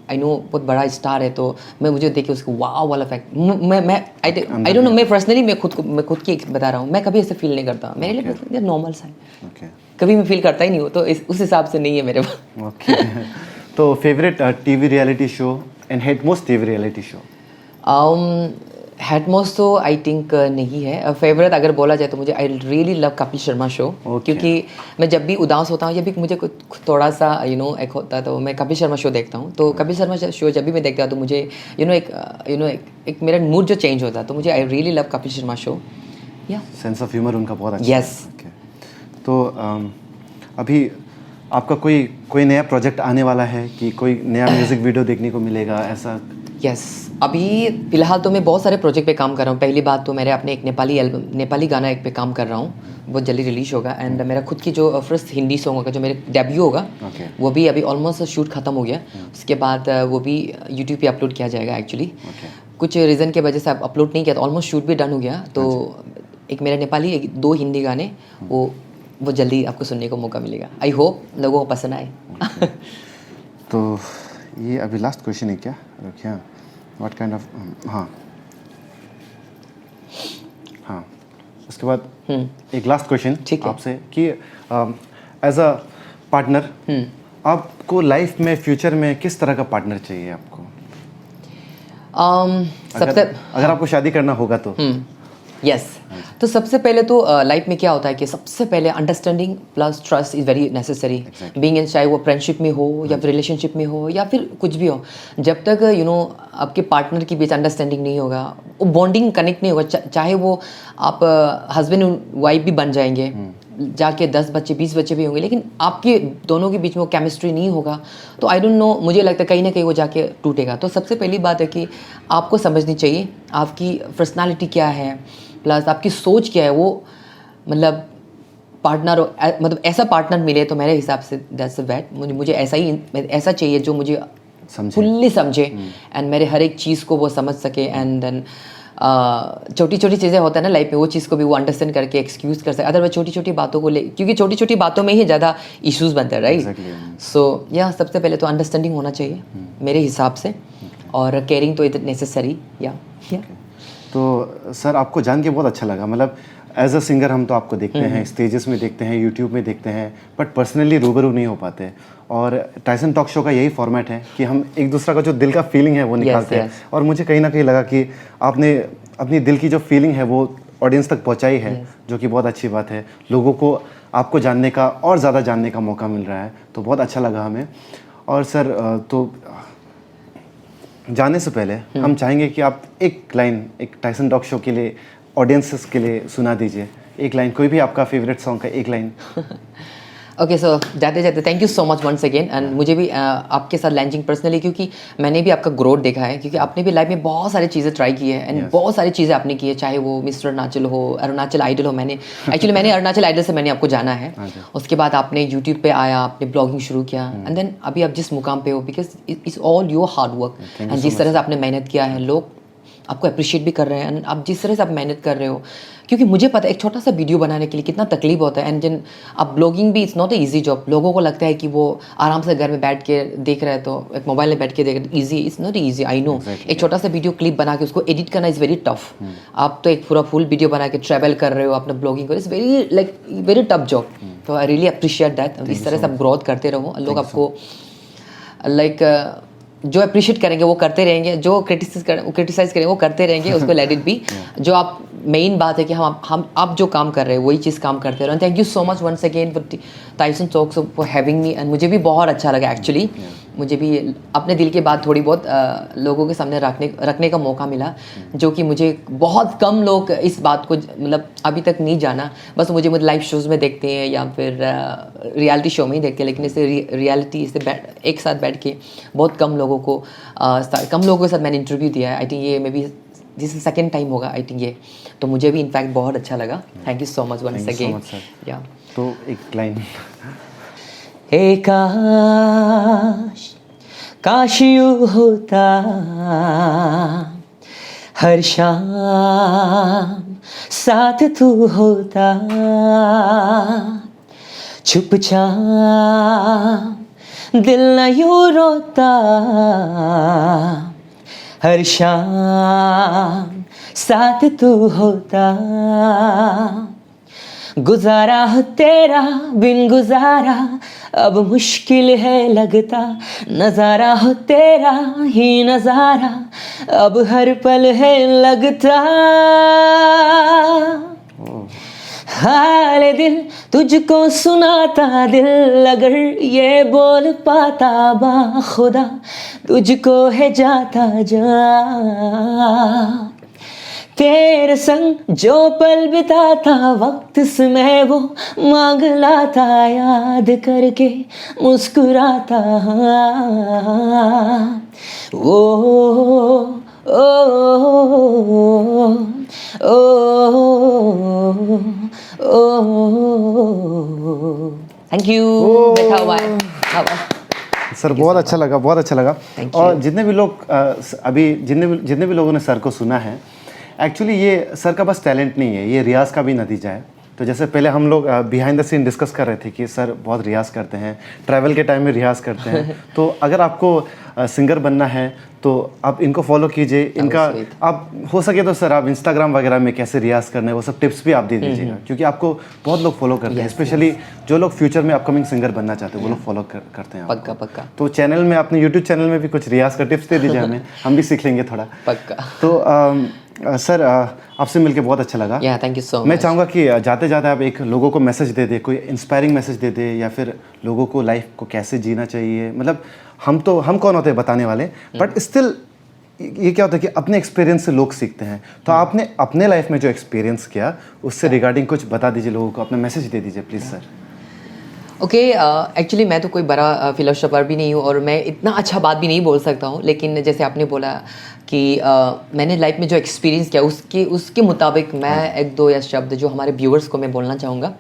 आई नो बहुत बड़ा स्टार है तो मुझे देख के उसको वाव वाला फैक्ट, मैं आई डोंट नो, मैं पर्सनली मैं खुद की बता रहा हूँ, मैं कभी ऐसे फील नहीं करता। मेरे लिए नॉर्मल सा है, कभी मैं फील करता ही नहीं हूँ, तो उस हिसाब से नहीं है मेरे पास। तो favourite TV reality show and hate most TV reality show? Hate most तो आई थिंक नहीं है। फेवरेट अगर बोला जाए तो मुझे I really love Kapil Sharma show, क्योंकि मैं जब भी उदास होता हूँ या भी मुझे थोड़ा सा एक होता है तो मैं कपिल शर्मा शो देखता हूँ। तो कपिल शर्मा शो जब भी मैं देखता हूँ तो मुझे एक मेरा मूड जो चेंज होता है, तो मुझे I really love Kapil Sharma show. या सेंस ऑफ ह्यूमर उनका बहुत अच्छा है। यस। तो अभी आपका कोई नया प्रोजेक्ट आने वाला है कि कोई नया म्यूजिक वीडियो देखने को मिलेगा ऐसा? यस, अभी फ़िलहाल तो मैं बहुत सारे प्रोजेक्ट पे काम कर रहा हूँ। पहली बात तो मेरे अपने एक नेपाली गाना एक पे काम कर रहा हूँ, बहुत जल्दी रिलीज होगा। एंड मेरा खुद की जो फर्स्ट हिंदी सॉन्ग होगा, जो मेरे डेब्यू होगा, वो भी अभी ऑलमोस्ट शूट खत्म हो गया। उसके बाद वो भी यूट्यूब पे अपलोड किया जाएगा। एक्चुअली कुछ रीज़न की वजह से अपलोड नहीं किया, तो ऑलमोस्ट शूट भी डन हो गया। तो एक मेरा नेपाली, एक 2 हिंदी गाने, वो जल्दी आपको सुनने को मौका मिलेगा। आई होप लोगों को पसंद आए। तो ये अभी लास्ट क्वेश्चन है क्या? व्हाट काइंड ऑफ, हाँ हाँ, उसके बाद एक लास्ट क्वेश्चन ठीक है। आपसे कि एज अ पार्टनर आपको लाइफ में फ्यूचर में किस तरह का पार्टनर चाहिए आपको? सबसे अगर आपको शादी करना होगा तो यस तो सबसे पहले तो लाइफ में क्या होता है कि सबसे पहले understanding plus trust is very necessary being in, चाहे वो फ्रेंडशिप में हो या फिर रिलेशनशिप में हो या फिर कुछ भी हो। जब तक आपके पार्टनर के बीच अंडरस्टैंडिंग नहीं होगा, वो बॉन्डिंग कनेक्ट नहीं होगा, चाहे वो आप हस्बैंड वाइफ भी बन जाएंगे, जाके 10 बच्चे 20 बच्चे भी होंगे, लेकिन आपके दोनों के बीच में वो केमिस्ट्री नहीं होगा तो आई डोंट नो, मुझे लगता है कहीं ना कहीं वो जाके टूटेगा। तो सबसे पहली बात है कि आपको समझनी चाहिए आपकी पर्सनालिटी क्या है, प्लस आपकी सोच क्या है। वो मतलब पार्टनर मतलब ऐसा पार्टनर मिले तो मेरे हिसाब से दैट्स अ दैट, मुझे ऐसा चाहिए जो मुझे फुल्ली समझे एंड मेरे हर एक चीज़ को वो समझ सके एंड देन छोटी छोटी चीज़ें होता है ना लाइफ में, वो चीज़ को भी वो अंडरस्टैंड करके एक्सक्यूज़ कर सके। अदरवाइज छोटी छोटी बातों को ले, क्योंकि छोटी छोटी बातों में ही ज़्यादा इश्यूज़ बनते हैं, राइट? सो या सबसे पहले तो अंडरस्टैंडिंग होना चाहिए मेरे हिसाब से, और केयरिंग तो इट नेसेसरी। या तो सर आपको जान के बहुत अच्छा लगा। मतलब एज अ सिंगर हम तो आपको देखते हैं, स्टेजेस में देखते हैं, यूट्यूब में देखते हैं, बट पर्सनली रूबरू नहीं हो पाते। और टाइसन टॉक शो का यही फॉर्मेट है कि हम एक दूसरा का जो दिल का फीलिंग है वो निकालते हैं। और मुझे कहीं ना कहीं लगा कि आपने अपनी दिल की जो फीलिंग है वो ऑडियंस तक पहुंचाई है, जो कि बहुत अच्छी बात है। लोगों को आपको जानने का और ज़्यादा जानने का मौका मिल रहा है, तो बहुत अच्छा लगा हमें। और सर तो जाने से पहले हम चाहेंगे कि आप एक लाइन एक टाइसन टॉक शो के लिए ऑडियंसेस के लिए सुना दीजिए। एक लाइन, कोई भी आपका फेवरेट सॉन्ग का एक लाइन। ओके, सो जाते जाते thank you so much once again. And मुझे भी आपके साथ लैंचिंग पर्सनली, क्योंकि मैंने भी आपका ग्रोथ देखा है, क्योंकि आपने भी लाइफ में बहुत सारी चीज़ें ट्राई की है एंड बहुत सारी चीज़ें आपने की है, चाहे वो मिस्टर अरुणाचल हो, अरुणाचल आइडल हो। मैंने अरुणाचल आइडल से मैंने आपको जाना है। उसके बाद आपने यूट्यूब पे आया, आपने ब्लॉगिंग शुरू किया एंड देन अभी आप जिस मुकाम पे हो, because it's all your hard work and जिस तरह से आपने मेहनत किया है, लोग आपको अप्रिशिएट भी कर रहे हैं एंड आप जिस तरह से आप मेहनत कर रहे हो, क्योंकि मुझे पता है एक छोटा सा वीडियो बनाने के लिए कितना तकलीफ होता है। एंड जिन आप ब्लॉगिंग भी it's not a easy job. लोगों को लगता है कि वो आराम से घर में बैठ के देख रहे हैं, तो एक मोबाइल में बैठ के देख रहे, easy, it's not easy, I know. एक छोटा सा वीडियो क्लिप बना के उसको एडिट करना इज़ वेरी टफ। आप तो एक पूरा फुल वीडियो बना के ट्रैवल कर रहे हो, अपना ब्लॉगिंग करो, इट्स वेरी टफ जॉब। तो आई रियली अप्रिशिएट दैट। इस तरह से आप ग्रोथ करते रहो, लोग आपको जो अप्रिशिएट करेंगे वो करते रहेंगे, जो क्रिटिसाइज करेंगे वो करते रहेंगे, उसको लेट इट बी। जो आप मेन बात है कि हम आप जो काम कर रहे हैं वही चीज़ काम करते रहो। Thank you so much once again for Tyson talks for having me. And मुझे भी बहुत अच्छा लगा एक्चुअली। मुझे भी अपने दिल की बात थोड़ी बहुत लोगों के सामने रखने का मौका मिला, जो कि मुझे बहुत कम लोग इस बात को मतलब अभी तक नहीं जाना। बस मुझे लाइव शोज़ में देखते हैं या फिर रियलिटी शो में ही देखते हैं, लेकिन इसे रियलिटी इसे एक साथ बैठ के बहुत कम लोगों के साथ मैंने इंटरव्यू दिया है। आई थिंक ये may be this is second time होगा आई थिंक ये, तो मुझे भी इनफैक्ट बहुत अच्छा लगा। Thank you so much once again. या तो एक लाइन। हे काश यूं होता हर शाम साथ तू होता, चुपचाप दिल न यूं रोता, हर शाम साथ तू होता, गुजारा हो तेरा बिन गुजारा अब मुश्किल है लगता, नजारा हो तेरा ही नजारा अब हर पल है लगता, हाल दिल तुझको सुनाता दिल अगर ये बोल पाता बाखुदा तुझको है जाता जा, तेरे संग जो पल बिताता वक्त से मैं वो मांग लाता, याद करके मुस्कुराता, ओ ओ ओ थैंक यू। सर बहुत अच्छा लगा, बहुत अच्छा लगा। और जितने भी लोग अभी जितने भी लोगों ने सर को सुना है, एक्चुअली ये सर का बस टैलेंट नहीं है, ये रियाज का भी नतीजा है। तो जैसे पहले हम लोग बिहाइंड द सीन डिस्कस कर रहे थे कि सर बहुत रियाज करते हैं, ट्रैवल के टाइम में रियाज करते हैं। तो अगर आपको सिंगर बनना है तो आप इनको फॉलो कीजिए। इनका आप हो सके तो सर आप इंस्टाग्राम वगैरह में कैसे रियाज करना है वो सब टिप्स भी आप दे दीजिएगा, क्योंकि आपको बहुत लोग फॉलो करते हैं, स्पेशली जो लोग फ्यूचर में अपकमिंग सिंगर बनना चाहते हैं वो लोग फॉलो करते हैं। पक्का पक्का। तो चैनल में, अपने यूट्यूब चैनल में भी कुछ रियाज का टिप्स दे दीजिए हमें, हम भी सीख लेंगे थोड़ा। पक्का। तो सर आपसे मिलके बहुत अच्छा लगा। Thank you so much. मैं चाहूँगा कि जाते जाते आप एक लोगों को मैसेज दे दे, कोई इंस्पायरिंग मैसेज दे दे, या फिर लोगों को लाइफ को कैसे जीना चाहिए। मतलब हम कौन होते हैं बताने वाले, बट स्टिल ये क्या होता है कि अपने एक्सपीरियंस से लोग सीखते हैं। तो आपने अपने लाइफ में जो एक्सपीरियंस किया उससे रिगार्डिंग कुछ बता दीजिए लोगों को, अपना मैसेज दे दीजिए प्लीज़ सर। ओके, एक्चुअली मैं तो कोई बड़ा फिलोसोफर भी नहीं हूँ और मैं इतना अच्छा बात भी नहीं बोल सकता हूँ, लेकिन जैसे आपने बोला कि मैंने लाइफ में जो एक्सपीरियंस किया उसके मुताबिक मैं एक दो या शब्द जो हमारे व्यूअर्स को मैं बोलना चाहूँगा।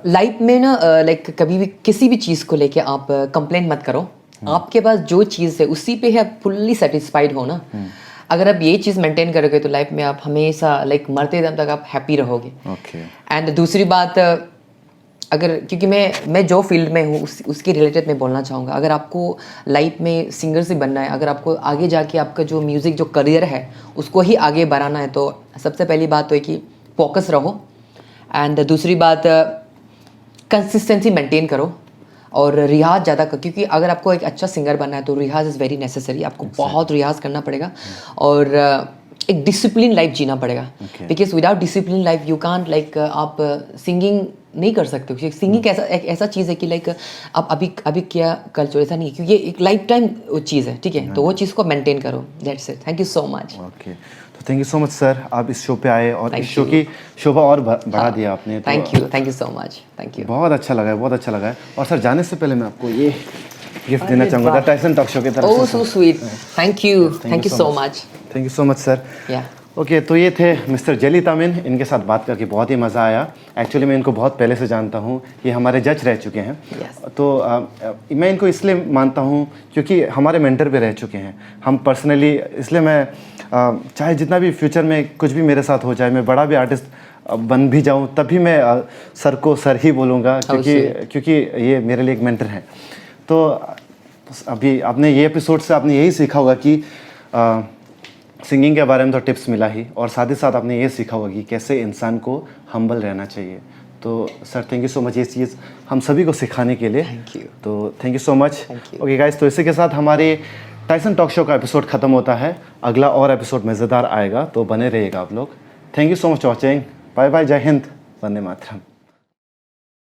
लाइफ में ना लाइक कभी भी किसी भी चीज़ को लेके आप कंप्लेंट मत करो। आपके पास जो चीज़ है उसी पे आप फुल्ली सेटिस्फाइड हो ना। अगर आप ये चीज़ मेंटेन करोगे तो लाइफ में आप हमेशा लाइक मरते दम तक आप हैप्पी रहोगे। ओके। एंड दूसरी बात, अगर क्योंकि मैं जो फील्ड में हूँ उसके रिलेटेड मैं बोलना चाहूँगा, अगर आपको लाइफ में सिंगर से बनना है, अगर आपको आगे जाके आपका जो म्यूज़िक जो करियर है उसको ही आगे बढ़ाना है, तो सबसे पहली बात तो है कि फोकस रहो। एंड दूसरी बात, कंसिस्टेंसी मेंटेन करो और रियाज ज़्यादा करो, क्योंकि अगर आपको एक अच्छा सिंगर बनना है तो रियाज इज़ वेरी नेसेसरी। आपको बहुत रियाज करना पड़ेगा और एक डिसिप्लिन लाइफ जीना पड़ेगा, because without discipline life you can't like आप सिंगिंग नहीं कर सकते। क्योंकि सिंगिंग एक ऐसा चीज़ है कि लाइक आप अभी क्या कल चलो, ऐसा नहीं है, क्योंकि ये एक लाइफ टाइम चीज़ है, ठीक है। तो वो चीज़ को मेंटेन करो। That's it. Thank you so much. Okay, तो thank you so much sir, आप इस शो पे आए और इस शो की शोभा और बढ़ा दिया आपने। Thank you so much. Thank you. बहुत अच्छा लगा है, बहुत अच्छा लगा है। और सर जाने से पहले मैं आपको ये गिफ्ट देना चाहूँगा टाइसन टॉक शो की तरफ से। Oh so sweet, thank you so much. Thank you so much sir. या ओके, तो ये थे मिस्टर जेली तामिन। इनके साथ बात करके बहुत ही मज़ा आया। एक्चुअली मैं इनको बहुत पहले से जानता हूँ, ये हमारे जज रह चुके हैं। तो मैं इनको इसलिए मानता हूँ क्योंकि हमारे मेंटर पे रह चुके हैं हम पर्सनली। इसलिए मैं चाहे जितना भी फ्यूचर में कुछ भी मेरे साथ हो जाए, मैं बड़ा भी आर्टिस्ट बन भी जाऊँ, तब भी मैं सर को सर ही बोलूँगा, क्योंकि ये मेरे लिए एक मेंटर हैं। तो अभी आपने ये एपिसोड से आपने यही सीखा होगा कि सिंगिंग के बारे में तो टिप्स मिला ही, और साथ ही साथ आपने ये सीखा होगा कि कैसे इंसान को हम्बल रहना चाहिए। तो sir thank you so much ये चीज़ हम सभी को सिखाने के लिए। Thank you. तो thank you so much. Okay guys, तो इसी के साथ हमारे टाइसन टॉक शो का एपिसोड ख़त्म होता है। अगला और एपिसोड मज़ेदार आएगा, तो बने रहिएगा आप लोग। Thank you so much watching. Bye bye, जय हिंद, वंदे मातरम।